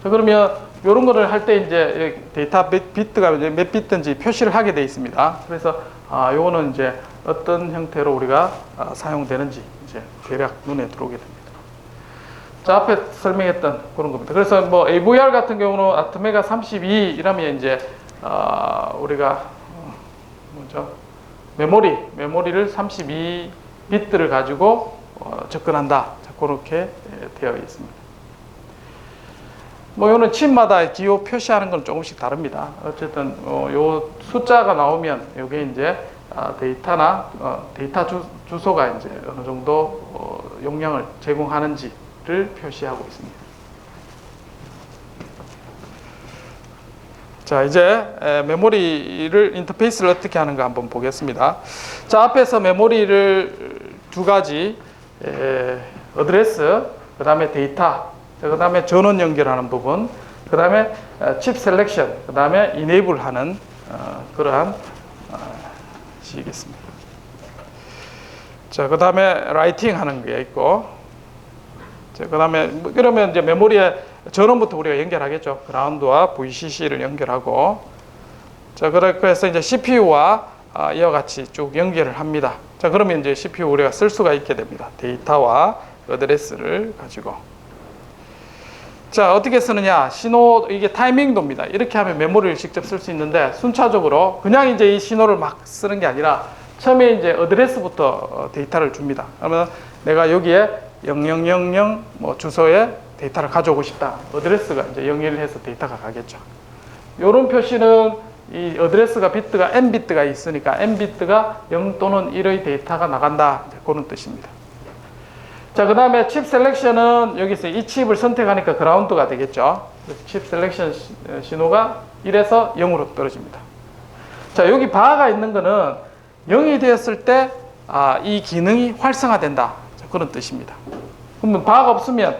자, 그러면 이런 거를 할 때 이제 데이터 비트가 몇 비트인지 표시를 하게 되어 있습니다. 그래서 요거는 이제 어떤 형태로 우리가 사용되는지 이제 대략 눈에 들어오게 됩니다. 자, 앞에 설명했던 그런 겁니다. 그래서 뭐 AVR 같은 경우는 아트메가 32 이라면 이제 우리가 뭐죠? 메모리를 32비트를 가지고 접근한다. 자, 그렇게 되어 있습니다. 뭐 요는 칩마다 기호 표시하는 건 조금씩 다릅니다. 어쨌든 요 숫자가 나오면 요게 이제 데이터나 데이터 주소가 이제 어느 정도 용량을 제공하는지를 표시하고 있습니다. 자, 이제 메모리를 인터페이스를 어떻게 하는가 한번 보겠습니다. 자, 앞에서 메모리를 두 가지 어드레스, 그 다음에 데이터, 그 다음에 전원 연결하는 부분, 그 다음에 칩 셀렉션, 그 다음에 이네이블 하는 그러한 시겠습니다. 자, 그 다음에 라이팅 하는 게 있고, 자, 그 다음에 그러면 이제 메모리에 전원부터 우리가 연결하겠죠. 그라운드와 VCC를 연결하고, 자, 그래서 이제 CPU와 이와 같이 쭉 연결을 합니다. 자, 그러면 이제 CPU 우리가 쓸 수가 있게 됩니다. 데이터와 어드레스를 가지고. 자, 어떻게 쓰느냐? 신호, 이게 타이밍도입니다. 이렇게 하면 메모리를 직접 쓸 수 있는데, 순차적으로 그냥 이제 이 신호를 막 쓰는 게 아니라 처음에 이제 어드레스부터 데이터를 줍니다. 그러면 내가 여기에 0000 뭐 주소에 데이터를 가져오고 싶다. 어드레스가 이제 연결해서 데이터가 가겠죠. 이런 표시는 이 어드레스가 비트가 N비트가 있으니까 N비트가 0 또는 1의 데이터가 나간다. 그런 뜻입니다. 자, 그 다음에 칩 셀렉션은 여기서 이 칩을 선택하니까 그라운드가 되겠죠. 그래서 칩 셀렉션 신호가 1에서 0으로 떨어집니다. 자, 여기 바가 있는 거는 0이 되었을 때 이 기능이 활성화된다. 자, 그런 뜻입니다. 그러면 바가 없으면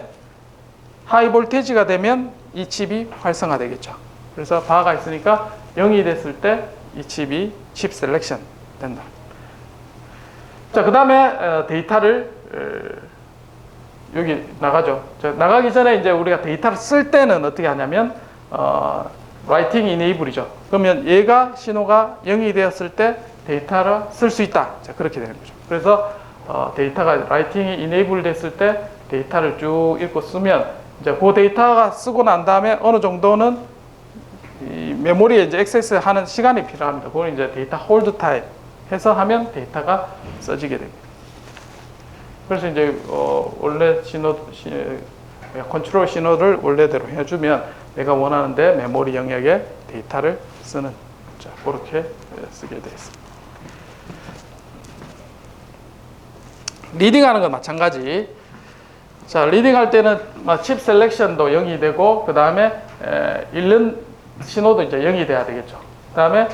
하이 볼테이지가 되면 이 칩이 활성화되겠죠. 그래서 바가 있으니까 0이 됐을 때 이 칩이 칩 셀렉션 된다. 자, 그 다음에 데이터를 여기 나가죠. 자, 나가기 전에 이제 우리가 데이터를 쓸 때는 어떻게 하냐면 라이팅 이네이블이죠. 그러면 얘가 신호가 0이 되었을 때 데이터를 쓸 수 있다. 자, 그렇게 되는 거죠. 그래서 데이터가 라이팅이 이네이블 됐을 때 데이터를 쭉 읽고 쓰면 이제 그 데이터가 쓰고 난 다음에 어느 정도는 이 메모리에 이제 액세스하는 시간이 필요합니다. 그건 이제 데이터 홀드 타임 해서 하면 데이터가 써지게 됩니다. 그래서 이제 원래 컨트롤 신호를 원래대로 해주면 내가 원하는데 메모리 영역에 데이터를 쓰는, 자, 그렇게 쓰게 되어 있습니다. 리딩하는 건 마찬가지. 자, 리딩할 때는 칩 셀렉션도 0이 되고, 그 다음에 읽는 신호도 이제 0이 돼야 되겠죠. 그 다음에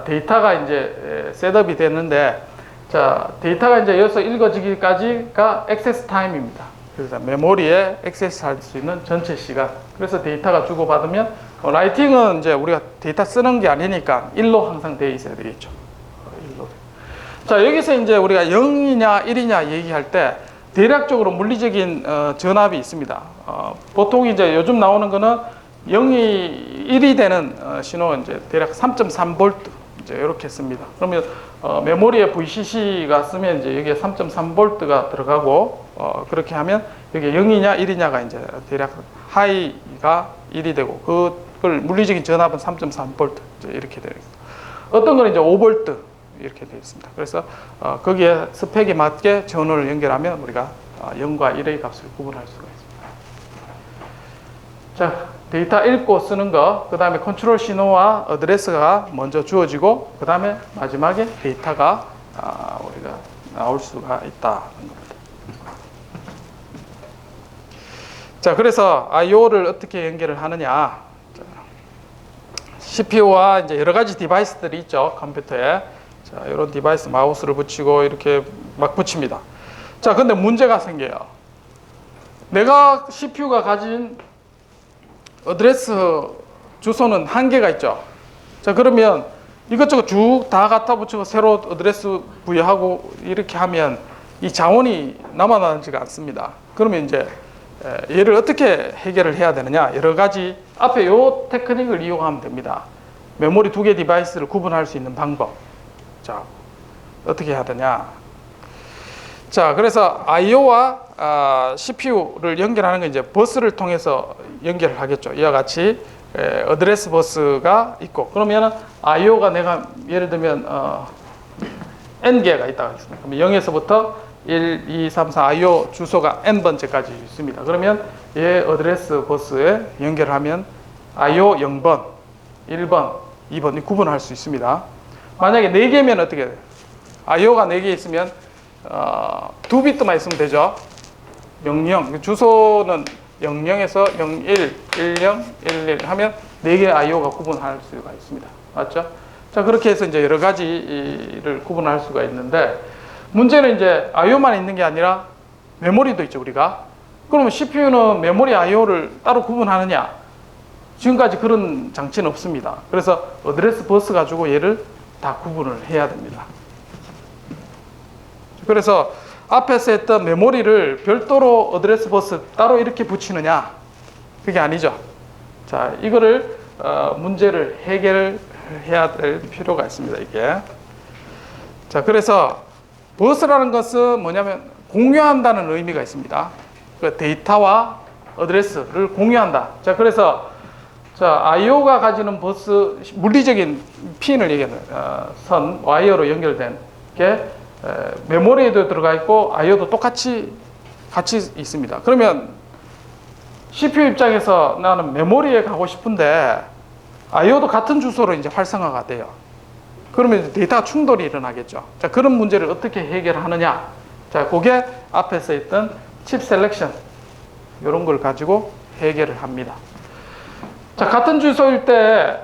데이터가 이제 셋업이 됐는데, 자, 데이터가 이제 여기서 읽어지기까지가 액세스 타임입니다. 그래서 메모리에 액세스 할 수 있는 전체 시간. 그래서 데이터가 주고받으면, 라이팅은 이제 우리가 데이터 쓰는 게 아니니까 1로 항상 되어 있어야 되겠죠. 1로. 자, 여기서 이제 우리가 0이냐 1이냐 얘기할 때 대략적으로 물리적인 전압이 있습니다. 보통 이제 요즘 나오는 거는 0이 1이 되는 신호는 이제 대략 3.3V 이제 이렇게 씁니다. 그러면 메모리에 VCC가 쓰면 이제 여기에 3.3V가 들어가고, 그렇게 하면 여기 0이냐 1이냐가 이제 대략 하이가 1이 되고, 그걸 물리적인 전압은 3.3V 이렇게 되어 있습니다. 어떤 건 이제 5V 이렇게 되어 있습니다. 그래서 거기에 스펙에 맞게 전원을 연결하면 우리가 0과 1의 값을 구분할 수가 있습니다. 자, 데이터 읽고 쓰는 거, 그 다음에 컨트롤 신호와 어드레스가 먼저 주어지고, 그 다음에 마지막에 데이터가 우리가 나올 수가 있다는 겁니다. 자, 그래서 I/O를 어떻게 연결을 하느냐. CPU와 이제 여러 가지 디바이스들이 있죠, 컴퓨터에. 자, 이런 디바이스 마우스를 붙이고 이렇게 막 붙입니다. 자, 근데 문제가 생겨요. 내가 CPU가 가진 어드레스 주소는 한계가 있죠. 자, 그러면 이것저것 쭉 다 갖다 붙이고 새로 어드레스 부여하고 이렇게 하면 이 자원이 남아나지가 않습니다. 그러면 이제 얘를 어떻게 해결을 해야 되느냐. 여러 가지 앞에 요 테크닉을 이용하면 됩니다. 메모리 2개 디바이스를 구분할 수 있는 방법. 자, 어떻게 해야 되냐. 자, 그래서 I/O와 CPU를 연결하는 건 이제 버스를 통해서 연결을 하겠죠. 이와 같이 어드레스 버스가 있고, 그러면 I/O가 내가 예를 들면 N개가 있다고 했습니다. 그러면 0에서부터 1, 2, 3, 4 I/O 주소가 N번째까지 있습니다. 그러면 얘 어드레스 버스에 연결하면 I/O 0번, 1번, 2번이 구분할 수 있습니다. 만약에 4개면 어떻게 돼요? I/O가 4개 있으면 2비트만 있으면 되죠. 00, 주소는 00에서 01, 10, 11 하면 4개의 I/O가 구분할 수가 있습니다. 맞죠? 자, 그렇게 해서 이제 여러 가지를 구분할 수가 있는데, 문제는 이제 I/O만 있는 게 아니라 메모리도 있죠, 우리가. 그러면 CPU는 메모리 I/O를 따로 구분하느냐? 지금까지 그런 장치는 없습니다. 그래서 어드레스 버스 가지고 얘를 다 구분을 해야 됩니다. 그래서 앞에서 했던 메모리를 별도로 어드레스 버스 따로 이렇게 붙이느냐? 그게 아니죠. 자, 이거를 문제를 해결해야 될 필요가 있습니다, 이게. 자, 그래서 버스라는 것은 뭐냐면 공유한다는 의미가 있습니다. 그 데이터와 어드레스를 공유한다. 자, 그래서 I/O가 가지는 버스, 물리적인 핀을 얘기하는 선, 와이어로 연결된 게 메모리에도 들어가 있고 I/O도 똑같이 같이 있습니다. 그러면 CPU 입장에서 나는 메모리에 가고 싶은데 I/O도 같은 주소로 이제 활성화가 돼요. 그러면 데이터 충돌이 일어나겠죠. 자, 그런 문제를 어떻게 해결하느냐. 자, 그게 앞에서 있던 칩 셀렉션, 이런 걸 가지고 해결을 합니다. 자, 같은 주소일 때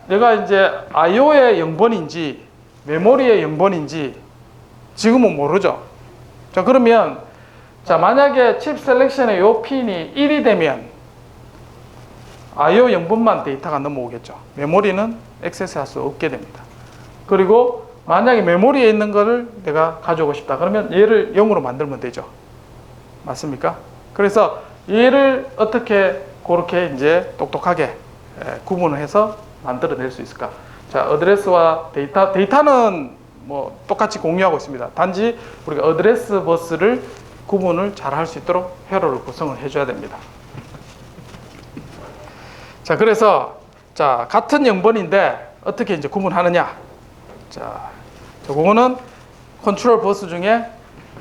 내가 이제 I/O의 0번인지 메모리의 0번인지 지금은 모르죠. 자, 그러면 자, 만약에 칩 셀렉션의 요 핀이 1이 되면 I/O 0번만 데이터가 넘어오겠죠. 메모리는 액세스할 수 없게 됩니다. 그리고 만약에 메모리에 있는 거를 내가 가져오고 싶다. 그러면 얘를 0으로 만들면 되죠. 맞습니까? 그래서 얘를 어떻게 그렇게 이제 똑똑하게 구분을 해서 만들어낼 수 있을까? 자, 어드레스와 데이터는 뭐 똑같이 공유하고 있습니다. 단지 우리가 어드레스 버스를 구분을 잘 할 수 있도록 회로를 구성을 해줘야 됩니다. 자, 그래서 자, 같은 0번인데 어떻게 이제 구분하느냐? 자, 그거는 컨트롤 버스 중에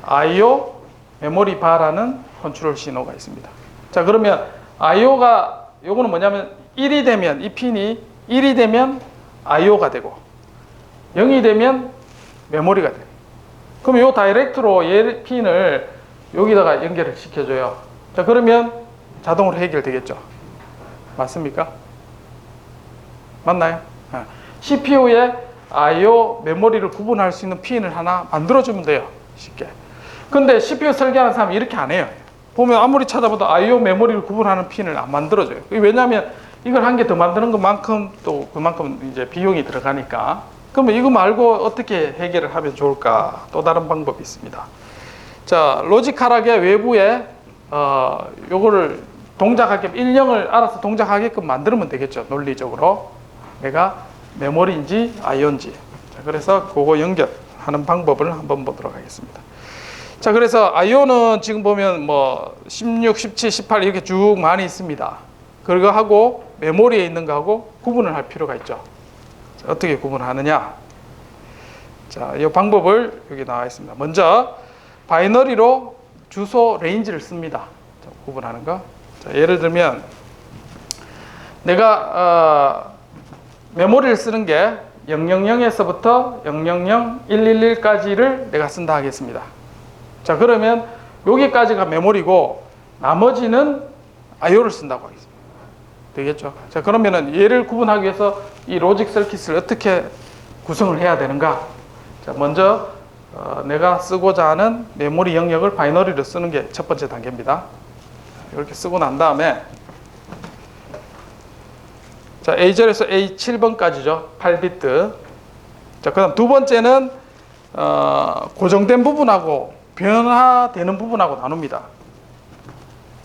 I/O 메모리 바라는 컨트롤 신호가 있습니다. 자, 그러면 I/O가 요거는 뭐냐면 1이 되면 이 핀이 1이 되면 I/O가 되고 0이 되면 메모리가 돼요. 그럼 요 다이렉트로 얘 핀을 여기다가 연결을 시켜줘요. 자, 그러면 자동으로 해결되겠죠. 맞습니까? 맞나요? CPU에 I/O 메모리를 구분할 수 있는 핀을 하나 만들어주면 돼요. 쉽게. 근데 CPU 설계하는 사람이 이렇게 안 해요. 보면 아무리 찾아봐도 I/O 메모리를 구분하는 핀을 안 만들어줘요. 왜냐하면 이걸 한 개 더 만드는 것만큼 또 그만큼 이제 비용이 들어가니까. 그러면 이거 말고 어떻게 해결을 하면 좋을까? 또 다른 방법이 있습니다. 자, 로지컬하게 외부에 요거를 동작하게끔 1령을 알아서 동작하게끔 만들면 되겠죠. 논리적으로. 내가 메모리인지 I/O인지. 자, 그래서 그거 연결하는 방법을 한번 보도록 하겠습니다. 자, 그래서 I/O는 지금 보면 뭐 16, 17, 18 이렇게 쭉 많이 있습니다. 그거 하고 메모리에 있는 거하고 구분을 할 필요가 있죠. 자, 어떻게 구분하느냐? 자, 이 방법을 여기 나와 있습니다. 먼저 바이너리로 주소 레인지를 씁니다. 자, 구분하는 거. 자, 예를 들면 내가 메모리를 쓰는 게 000에서부터 000, 111까지를 내가 쓴다 하겠습니다. 자, 그러면 여기까지가 메모리고 나머지는 IO를 쓴다고 하겠습니다. 되겠죠? 자, 그러면은 얘를 구분하기 위해서 이 로직 서킷을 어떻게 구성을 해야 되는가? 자, 먼저 내가 쓰고자 하는 메모리 영역을 바이너리로 쓰는 게 첫 번째 단계입니다. 이렇게 쓰고 난 다음에 자, A0에서 A7번까지죠. 8비트. 자, 그 다음 두 번째는 고정된 부분하고 변화되는 부분하고 나눕니다.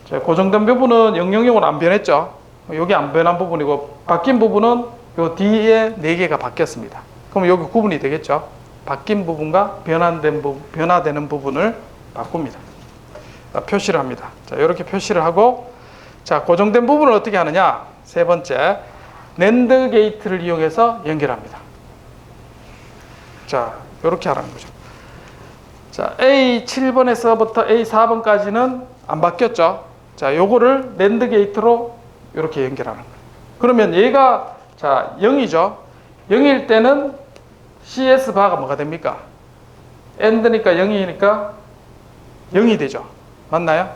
자, 고정된 부분은 000으로 안 변했죠. 여기 안 변한 부분이고 바뀐 부분은 요 뒤에 4개가 바뀌었습니다. 그럼 여기 구분이 되겠죠. 바뀐 부분과 변화되는 부분을 바꿉니다. 자, 표시를 합니다. 자, 이렇게 표시를 하고 자, 고정된 부분을 어떻게 하느냐? 세 번째, 낸드 게이트를 이용해서 연결합니다. 자, 이렇게 하라는 거죠. 자, A7번에서부터 A4번까지는 안 바뀌었죠. 자, 요거를 낸드 게이트로 이렇게 연결하는 거예요. 그러면 얘가 자, 0이죠. 0일 때는 CS 바가 뭐가 됩니까? AND니까 0이니까 0이 되죠. 맞나요?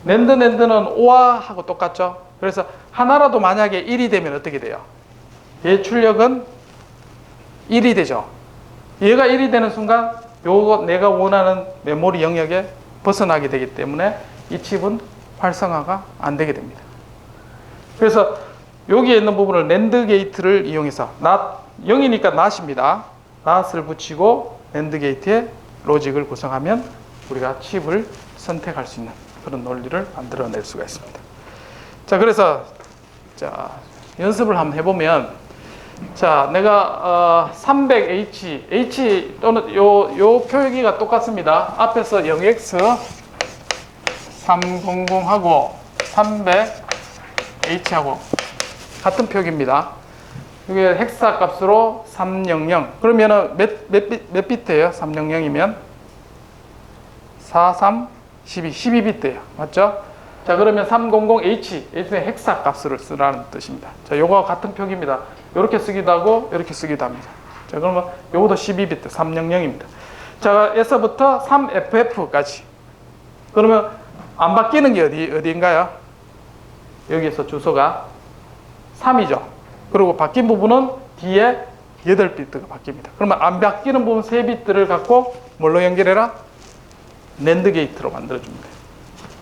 낸드는 OA하고 똑같죠. 그래서 하나라도 만약에 1이 되면 어떻게 돼요? 얘 출력은 1이 되죠. 얘가 1이 되는 순간 요거 내가 원하는 메모리 영역에 벗어나게 되기 때문에 이 칩은 활성화가 안 되게 됩니다. 그래서 여기에 있는 부분을 낸드 게이트를 이용해서 NOT 0이니까 NOT입니다. NOT을 붙이고 낸드 게이트에 로직을 구성하면 우리가 칩을 선택할 수 있는 그런 논리를 만들어낼 수가 있습니다. 자, 그래서 자, 연습을 한번 해보면 자, 내가 300H 또는 요 표기가 똑같습니다. 앞에서 0X 300하고 300H하고 같은 표기입니다. 이게 헥사 값으로 300. 그러면은 몇 비트예요? 300이면 4, 3, 12비트예요. 맞죠? 자, 그러면 300H, H의 헥사 값을 쓰라는 뜻입니다. 자, 요거와 같은 표기입니다. 이렇게 쓰기도 하고 이렇게 쓰기도 합니다. 자, 그러면 요것도 12비트, 300입니다. 자, 에서부터 3FF까지. 그러면 안 바뀌는 게 어디인가요? 여기에서 주소가 3이죠. 그리고 바뀐 부분은 뒤에 8비트가 바뀝니다. 그러면 안 바뀌는 부분 3비트를 갖고 뭘로 연결해라? 낸드 게이트로 만들어줍니다.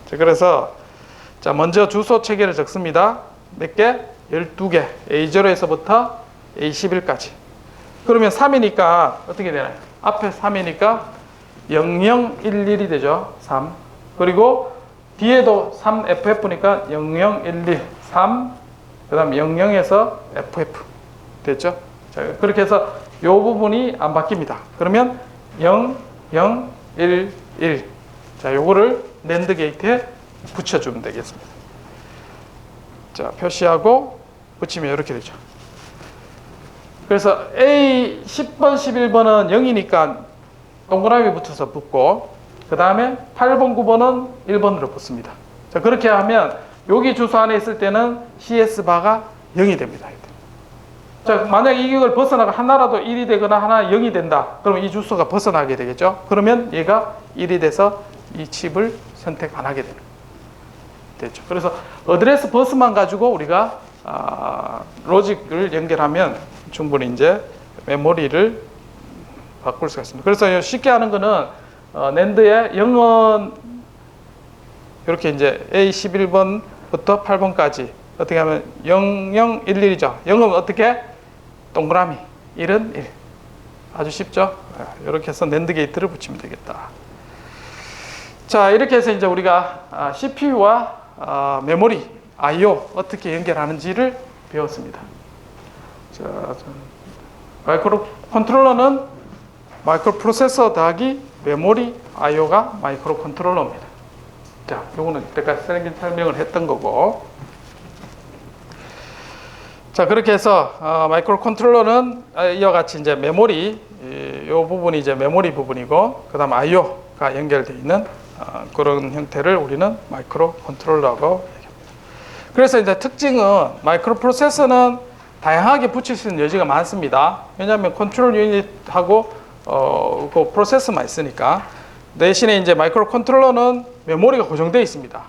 자, 그래서 자, 먼저 주소 체계를 적습니다. 몇 개? 12개. A0에서부터 A11까지. 그러면 3이니까 어떻게 되나요? 앞에 3이니까 0011이 되죠. 3. 그리고 뒤에도 3FF니까 0011, 3. 그 다음 00에서 FF. 됐죠? 자, 그렇게 해서 이 부분이 안 바뀝니다. 그러면 0, 0, 1, 1. 자, 요거를 낸드 게이트에 붙여주면 되겠습니다. 자, 표시하고 붙이면 이렇게 되죠. 그래서 A 10번, 11번은 0이니까 동그라미 붙여서 붙고 그 다음에 8번, 9번은 1번으로 붙습니다. 자, 그렇게 하면 여기 주소 안에 있을 때는 CS 바가 0이 됩니다. 자, 만약 이걸 벗어나가 하나라도 1이 되거나 하나 0이 된다. 그러면 이 주소가 벗어나게 되겠죠. 그러면 얘가 1이 돼서 이 칩을 선택 안 하게 되는 됐죠. 그래서 어드레스 버스만 가지고 우리가 로직을 연결하면 충분히 이제 메모리를 바꿀 수가 있습니다. 그래서 쉽게 하는 거는 낸드의 0은 이렇게 이제 A11번부터 8번까지 어떻게 하면 0011이죠. 0은 어떻게? 동그라미. 1은 1. 아주 쉽죠? 이렇게 해서 낸드 게이트를 붙이면 되겠다. 자, 이렇게 해서 이제 우리가 CPU와 메모리, I/O 어떻게 연결하는지를 배웠습니다. 자, 마이크로 컨트롤러는 마이크로 프로세서 더하기 메모리, I/O가 마이크로 컨트롤러입니다. 자, 요거는 이때까지 설명을 했던 거고. 자, 그렇게 해서 마이크로 컨트롤러는 이와 같이 이제 메모리, 이 부분이 이제 메모리 부분이고, 그 다음 I/O가 연결되어 있는 그런 형태를 우리는 마이크로 컨트롤러라고 얘기합니다. 그래서 이제 특징은 마이크로 프로세서는 다양하게 붙일 수 있는 여지가 많습니다. 왜냐하면 컨트롤 유닛하고 그 프로세서만 있으니까. 대신에 이제 마이크로 컨트롤러는 메모리가 고정되어 있습니다.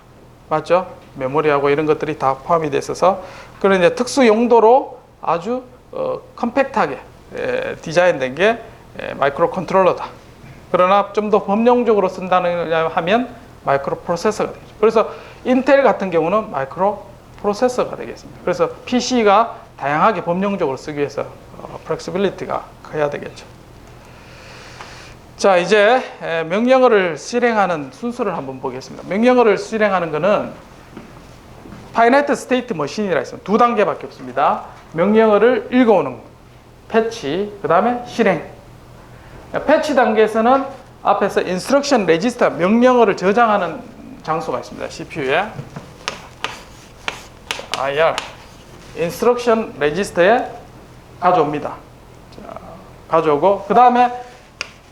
맞죠? 메모리하고 이런 것들이 다 포함이 돼 있어서 그런 이제 특수 용도로 아주 컴팩트하게 디자인된 게 마이크로 컨트롤러다. 그러나 좀 더 범용적으로 쓴다는 하면 마이크로 프로세서가 되죠. 그래서 인텔 같은 경우는 마이크로 프로세서가 되겠습니다. 그래서 PC가 다양하게 범용적으로 쓰기 위해서 플렉시빌리티가 커야 되겠죠. 자, 이제 명령어를 실행하는 순서를 한번 보겠습니다. 명령어를 실행하는 것은 파이나이트 스테이트 머신이라 있습니다. 두 단계밖에 없습니다. 명령어를 읽어오는 패치, 그 다음에 실행. 패치 단계에서는 앞에서 인스트럭션 레지스터 명령어를 저장하는 장소가 있습니다. CPU에 IR 인스트럭션 레지스터에 가져옵니다. 자, 가져오고 그 다음에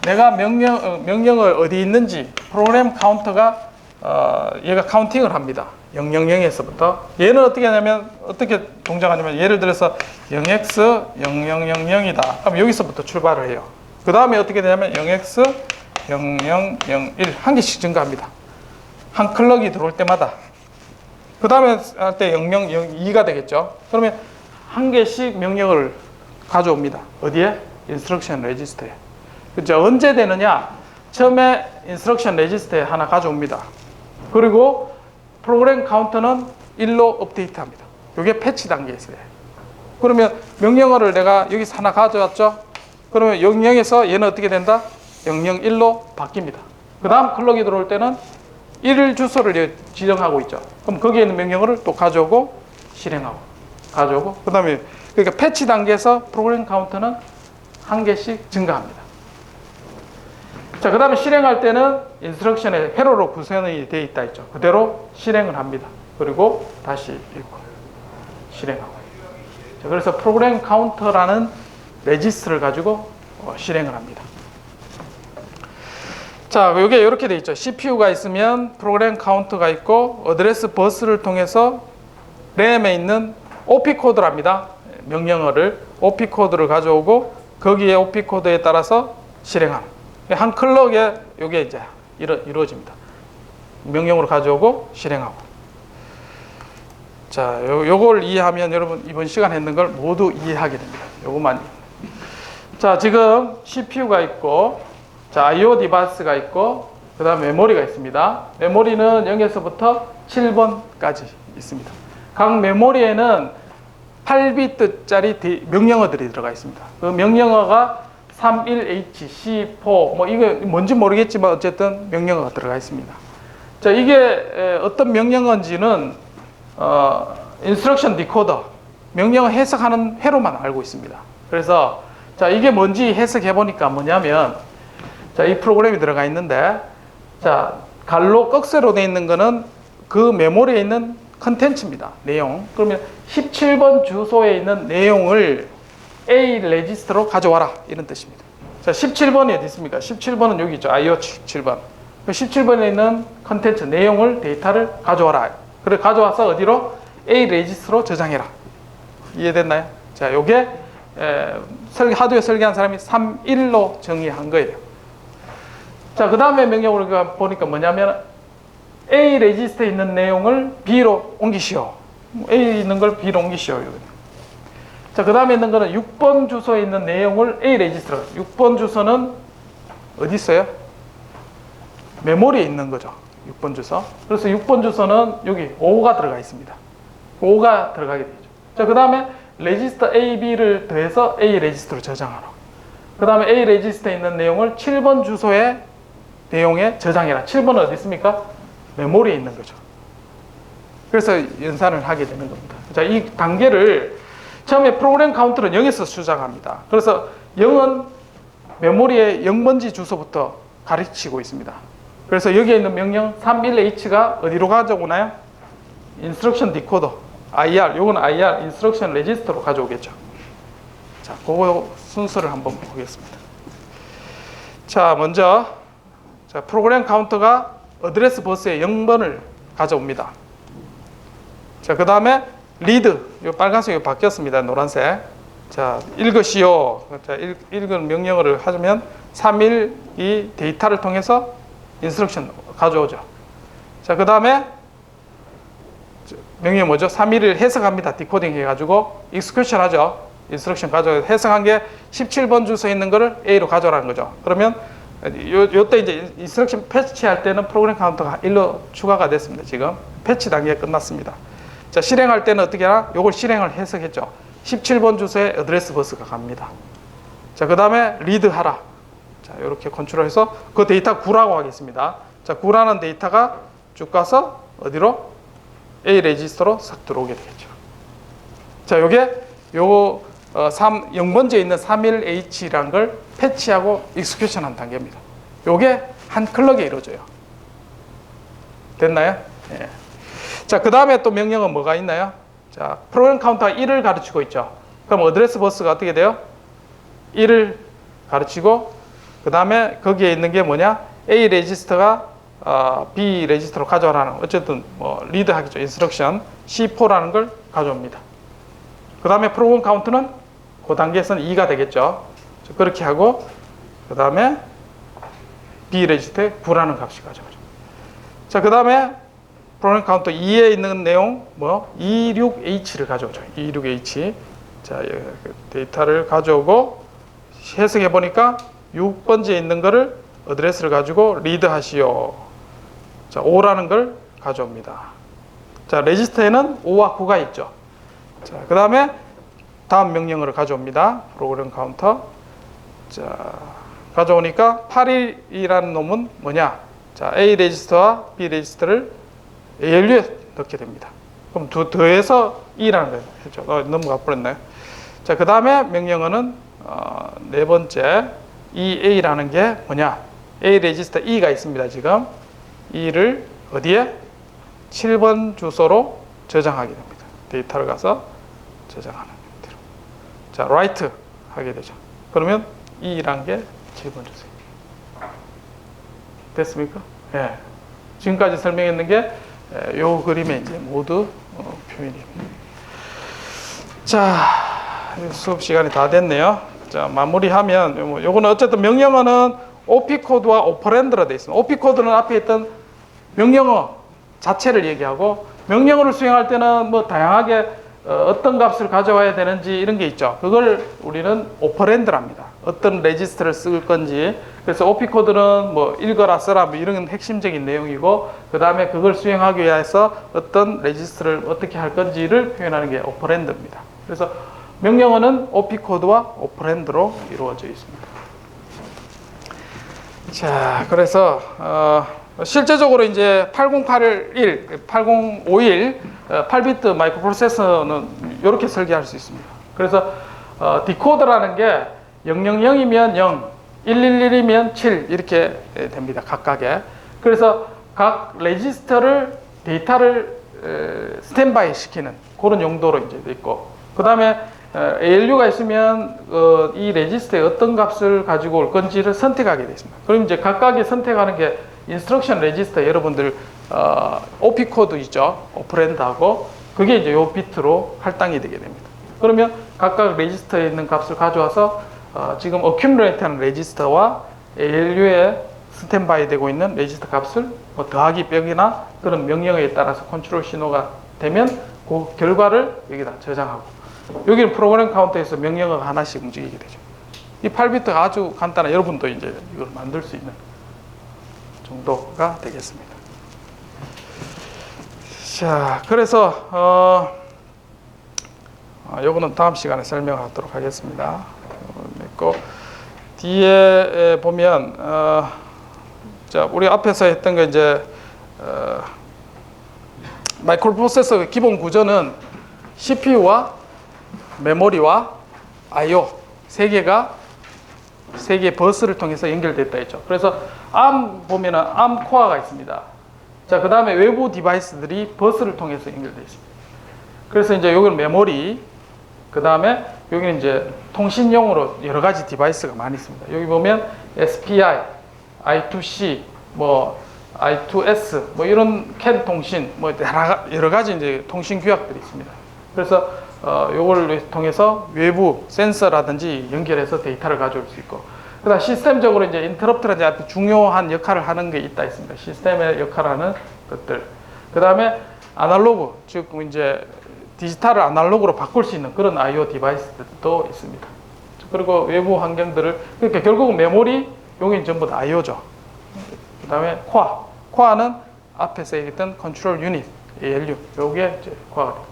내가 명령을 어디 있는지 프로그램 카운터가 얘가 카운팅을 합니다. 000에서부터 얘는 어떻게 하냐면 어떻게 동작하냐면 예를 들어서 0x 0000이다. 그럼 여기서부터 출발을 해요. 그 다음에 어떻게 되냐면 0x 0001 한 개씩 증가합니다. 한 클럭이 들어올 때마다. 그 다음에 할 때 0002가 되겠죠. 그러면 한 개씩 명령을 가져옵니다. 어디에? 인스트럭션 레지스터에. 그죠? 언제 되느냐? 처음에 인스트럭션 레지스터에 하나 가져옵니다. 그리고 프로그램 카운터는 1로 업데이트합니다. 이게 패치 단계에서요. 그러면 명령어를 내가 여기서 하나 가져왔죠? 그러면 00에서 얘는 어떻게 된다? 001로 바뀝니다. 그 다음 클럭이 들어올 때는 1 주소를 지정하고 있죠. 그럼 거기에 있는 명령어를 또 가져오고 실행하고 가져오고 그 다음에 그러니까 패치 단계에서 프로그램 카운터는 한 개씩 증가합니다. 자, 그 다음에 실행할 때는 인스트럭션에 회로로 구성이 되어 있다 했죠. 그대로 실행을 합니다. 그리고 다시 읽고 실행하고. 자, 그래서 프로그램 카운터라는 레지스트를 가지고 실행을 합니다. 자, 이게 이렇게 되어 있죠. CPU가 있으면 프로그램 카운터가 있고 어드레스 버스를 통해서 램에 있는 OP 코드랍니다. 명령어를 OP 코드를 가져오고 거기에 OP 코드에 따라서 실행하는. 한 클럭에 이게 이제 이루어집니다. 명령으로 가져오고 실행하고. 자, 요걸 이해하면 여러분 이번 시간 했는 걸 모두 이해하게 됩니다. 요것만. 자, 지금 CPU가 있고, 자, IO 디바이스가 있고, 그 다음 메모리가 있습니다. 메모리는 0에서부터 7번까지 있습니다. 각 메모리에는 8비트짜리 명령어들이 들어가 있습니다. 그 명령어가 31H, C4, 뭐 이거 뭔지 모르겠지만 어쨌든 명령어가 들어가 있습니다. 자, 이게 어떤 명령어인지는 인스트럭션 디코더, 명령어 해석하는 회로만 알고 있습니다. 그래서 자, 이게 뭔지 해석해 보니까 뭐냐면 자, 이 프로그램이 들어가 있는데 자, 갈로 꺽쇠로 되어 있는 거는 그 메모리에 있는 컨텐츠입니다. 내용. 그러면 17번 주소에 있는 내용을 A 레지스터로 가져와라 이런 뜻입니다. 자, 17번이 어디 있습니까? 17번은 여기 있죠. IO 17번. 그 17번에 있는 컨텐츠 내용을 데이터를 가져와라. 그래 가져와서 어디로? A 레지스터로 저장해라. 이해됐나요? 자, 요게 하드웨어 설계한 사람이 3.1로 정의한 거예요. 자, 그 다음에 명령을 보니까 뭐냐면 A 레지스터에 있는 내용을 B로 옮기시오. A에 있는 걸 B로 옮기시오. 자, 그 다음에 있는 거는 6번 주소에 있는 내용을 A 레지스터로. 6번 주소는 어디 있어요? 메모리에 있는 거죠. 6번 주소. 그래서 6번 주소는 여기 5가 들어가 있습니다. 5가 들어가게 되죠. 자, 그 다음에 레지스터 A, B를 더해서 A 레지스터로 저장하라. 그 다음에 A 레지스터에 있는 내용을 7번 주소의 내용에 저장해라. 7번은 어디 있습니까? 메모리에 있는 거죠. 그래서 연산을 하게 되는 겁니다. 자, 이 단계를 처음에 프로그램 카운트는 0에서 수정합니다. 그래서 0은 메모리의 0번지 주소부터 가르치고 있습니다. 그래서 여기에 있는 명령 31H가 어디로 가져오나요? 인스트럭션 디코더, IR, 요건 IR, 인스트럭션 레지스터로 가져오겠죠. 자, 그거 순서를 한번 보겠습니다. 자, 먼저 프로그램 카운터가 어드레스 버스에 0번을 가져옵니다. 자, 그 다음에 리드. 요 빨간색이 바뀌었습니다. 노란색. 자, 읽으시오. 자, 읽은 명령어를 하면 3일 이 데이터를 통해서 인스트럭션 가져오죠. 자, 그 다음에 명령이 뭐죠? 3일을 해석합니다. 디코딩 해가지고 익스큐션 하죠. 인스트럭션 가져서 해석한 게 17번 주소에 있는 거를 A로 가져오라는 거죠. 그러면 요때 이제 인스트럭션 패치할 때는 프로그램 카운터가 1로 추가가 됐습니다. 지금 패치 단계가 끝났습니다. 자, 실행할 때는 어떻게 하나? 요걸 실행을 해석했죠. 17번 주소에 어드레스 버스가 갑니다. 자, 그 다음에 리드 하라. 자, 이렇게 컨트롤해서 그 데이터 9라고 하겠습니다. 자, 9라는 데이터가 쭉 가서 어디로? A 레지스터로 싹 들어오게 되겠죠. 자, 요게 요 0번째에 있는 31H라는 걸 패치하고 익스큐션 한 단계입니다. 요게 한 클럭에 이루어져요. 됐나요? 예. 자, 그 다음에 또 명령은 뭐가 있나요? 자, 프로그램 카운터가 1을 가르치고 있죠. 그럼 어드레스 버스가 어떻게 돼요? 1을 가르치고 그 다음에 거기에 있는 게 뭐냐? A 레지스터가 B 레지스터로 가져오라는, 어쨌든 뭐 리드 하겠죠. 인스트럭션 C4라는 걸 가져옵니다. 그 다음에 프로그램 카운트는 그 단계에서는 2가 되겠죠. 그렇게 하고 그 다음에 B 레지스터에 9라는 값이 가져오죠. 자, 그 다음에 프로그램 카운터 2에 있는 내용 뭐 26H를 가져오죠. 26H. 자, 데이터를 가져오고 해석해 보니까 6번째에 있는 거를 어드레스를 가지고 리드 하시오. 자, 5라는 걸 가져옵니다. 자, 레지스터에는 5와 9가 있죠. 자, 그 다음에 다음 명령어를 가져옵니다. 프로그램 카운터. 자, 가져오니까 8이라는 놈은 뭐냐? 자, A 레지스터와 B 레지스터를 ALU에 넣게 됩니다. 그럼 더해서 2라는 걸 했죠. 넘어가 버렸나요? 자, 그 다음에 명령어는 네 번째 EA라는 게 뭐냐? A 레지스터 E가 있습니다. 지금 E를 어디에? 7번 주소로 저장하게 됩니다. 데이터를 가서 저장하는 형태로. 자, write 하게 되죠. 그러면 E라는 게 7번 주소입니다. 됐습니까? 예. 지금까지 설명했는 게 요 그림에 이제 모두 표현입니다. 자, 수업 시간이 다 됐네요. 자, 마무리하면 요거는 어쨌든 명령어는 OP 코드와 오퍼랜드로 되어 있습니다. OP 코드는 앞에 있던 명령어 자체를 얘기하고, 명령어를 수행할 때는 뭐 다양하게 어떤 값을 가져와야 되는지 이런 게 있죠. 그걸 우리는 오퍼랜드랍니다. 어떤 레지스터를 쓸 건지. 그래서 OP 코드는 뭐 읽어라 써라 뭐 이런 핵심적인 내용이고, 그 다음에 그걸 수행하기 위해서 어떤 레지스터를 어떻게 할 건지를 표현하는 게 오퍼랜드입니다. 그래서 명령어는 OP 코드와 오퍼랜드로 이루어져 있습니다. 자, 그래서 실제적으로 이제 8051, 8051 8비트 마이크로프로세서는 이렇게 설계할 수 있습니다. 그래서 디코더라는 게 000이면 0, 111이면 7 이렇게 됩니다. 각각에. 그래서 각 레지스터를 데이터를 스탠바이 시키는 그런 용도로 이제 있고, 그 다음에 ALU가 있으면 이 레지스터에 어떤 값을 가지고 올 건지를 선택하게 되어 있습니다. 그럼 이제 각각이 선택하는 게 인스트럭션 레지스터, 여러분들 OP 코드 있죠. 오퍼랜드하고 그게 이제 요 비트로 할당이 되게 됩니다. 그러면 각각 레지스터에 있는 값을 가져와서 지금 어큐뮬레이트하는 레지스터와 ALU에 스탠바이 되고 있는 레지스터 값을 뭐 더하기 빼기나 그런 명령어에 따라서 컨트롤 신호가 되면 그 결과를 여기다 저장하고, 여기는 프로그램 카운터에서 명령어가 하나씩 움직이게 되죠. 이 8비트가 아주 간단한, 여러분도 이제 이걸 만들 수 있는 정도가 되겠습니다. 자, 그래서 요거는 다음 시간에 설명하도록 하겠습니다. 맺고, 뒤에 보면 자, 우리 앞에서 했던 거 이제 마이크로프로세서의 기본 구조는 CPU와 메모리와 I/O 세 개의 버스를 통해서 연결됐다 했죠. 그래서 ARM 보면은 ARM 코어가 있습니다. 자, 그 다음에 외부 디바이스들이 버스를 통해서 연결되어 있습니다. 그래서 이제 여기는 메모리, 그 다음에 여기는 이제 통신용으로 여러 가지 디바이스가 많이 있습니다. 여기 보면 SPI, I2C, 뭐 I2S 뭐 이런 CAN 통신 뭐 여러 가지 이제 통신 규약들이 있습니다. 그래서 요걸 통해서 외부 센서라든지 연결해서 데이터를 가져올 수 있고, 그다음 시스템적으로 이제 인터럽트라든지 아주 중요한 역할을 하는 게 있습니다. 시스템의 역할을 하는 것들. 그다음에 아날로그, 즉 이제 디지털을 아날로그로 바꿀 수 있는 그런 I/O 디바이스들도 있습니다. 그리고 외부 환경들을, 그러니까 결국은 메모리, 용인 전부 다 I/O죠. 그다음에 코어는 앞에서 얘기했던 컨트롤 유닛, ALU, 요게 이제 코어가 됩니다.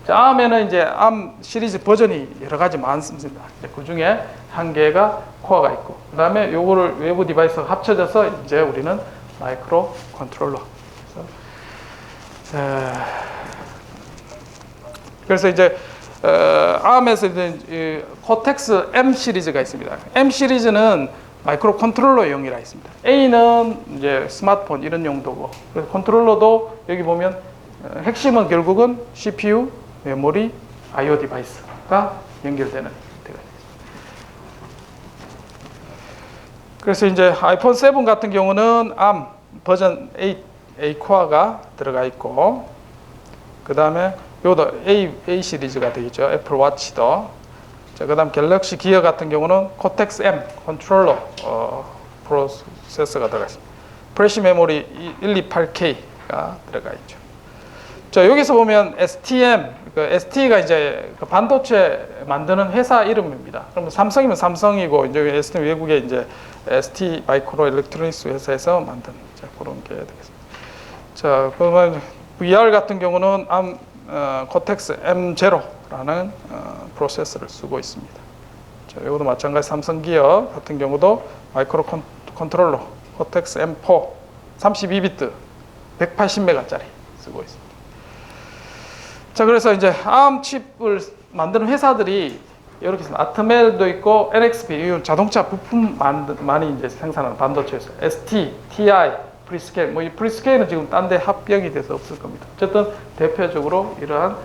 자, ARM에는 이제 ARM 시리즈 버전이 여러 가지 많습니다. 그 중에 한 개가 코어가 있고, 그 다음에 요거를 외부 디바이스가 합쳐져서 이제 우리는 마이크로 컨트롤러. 그래서 이제 ARM에서 이제 코텍스 M 시리즈가 있습니다. M 시리즈는 마이크로 컨트롤러용이라 있습니다. A는 이제 스마트폰 이런 용도고, 그래서 컨트롤러도 여기 보면 핵심은 결국은 CPU, 메모리, I/O 디바이스가 연결되는 형태가 있습니다. 그래서 이제 아이폰 7 같은 경우는 ARM 버전 8 A 코어가 들어가 있고, 그 다음에 요도 A 시리즈가 되겠죠. 애플 워치도. 자, 그 다음 갤럭시 기어 같은 경우는 코텍스 M 컨트롤러 프로세서가 들어가 있습니다. 프레시 메모리 128K가 들어가 있죠. 자, 여기서 보면 STM, ST가 이제 반도체 만드는 회사 이름입니다. 그러면 삼성이면 삼성이고, 이제 ST 외국의 이제 ST 마이크로 일렉트로닉스 회사에서 만든 그런 게 되겠습니다. 자, 그러면 VR 같은 경우는 코텍스 M0라는 프로세서를 쓰고 있습니다. 자, 이것도 마찬가지 삼성 기어 같은 경우도 마이크로 컨트롤러 코텍스 M4 32비트 180메가짜리 쓰고 있습니다. 자, 그래서 이제 ARM 칩을 만드는 회사들이 이렇게 있습니다. 아트멜도 있고, NXP, 이 자동차 부품 많이 이제 생산하는 반도체에서 ST, TI, 프리스케일, 뭐 이 프리스케일은 지금 딴 데 합병이 돼서 없을 겁니다. 어쨌든 대표적으로 이러한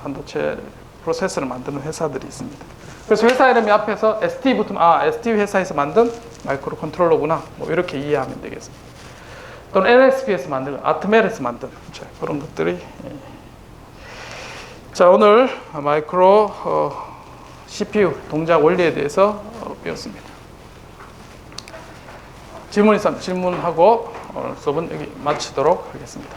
반도체 프로세서를 만드는 회사들이 있습니다. 그래서 회사 이름이 앞에서 ST 붙으면 ST 회사에서 만든 마이크로 컨트롤러구나, 뭐 이렇게 이해하면 되겠습니다. 또는 NXP에서 만든, 아트멜에서 만든 그런 것들이. 자, 오늘 마이크로 CPU 동작 원리에 대해서 배웠습니다. 질문 있으면 질문하고 오늘 수업은 여기 마치도록 하겠습니다.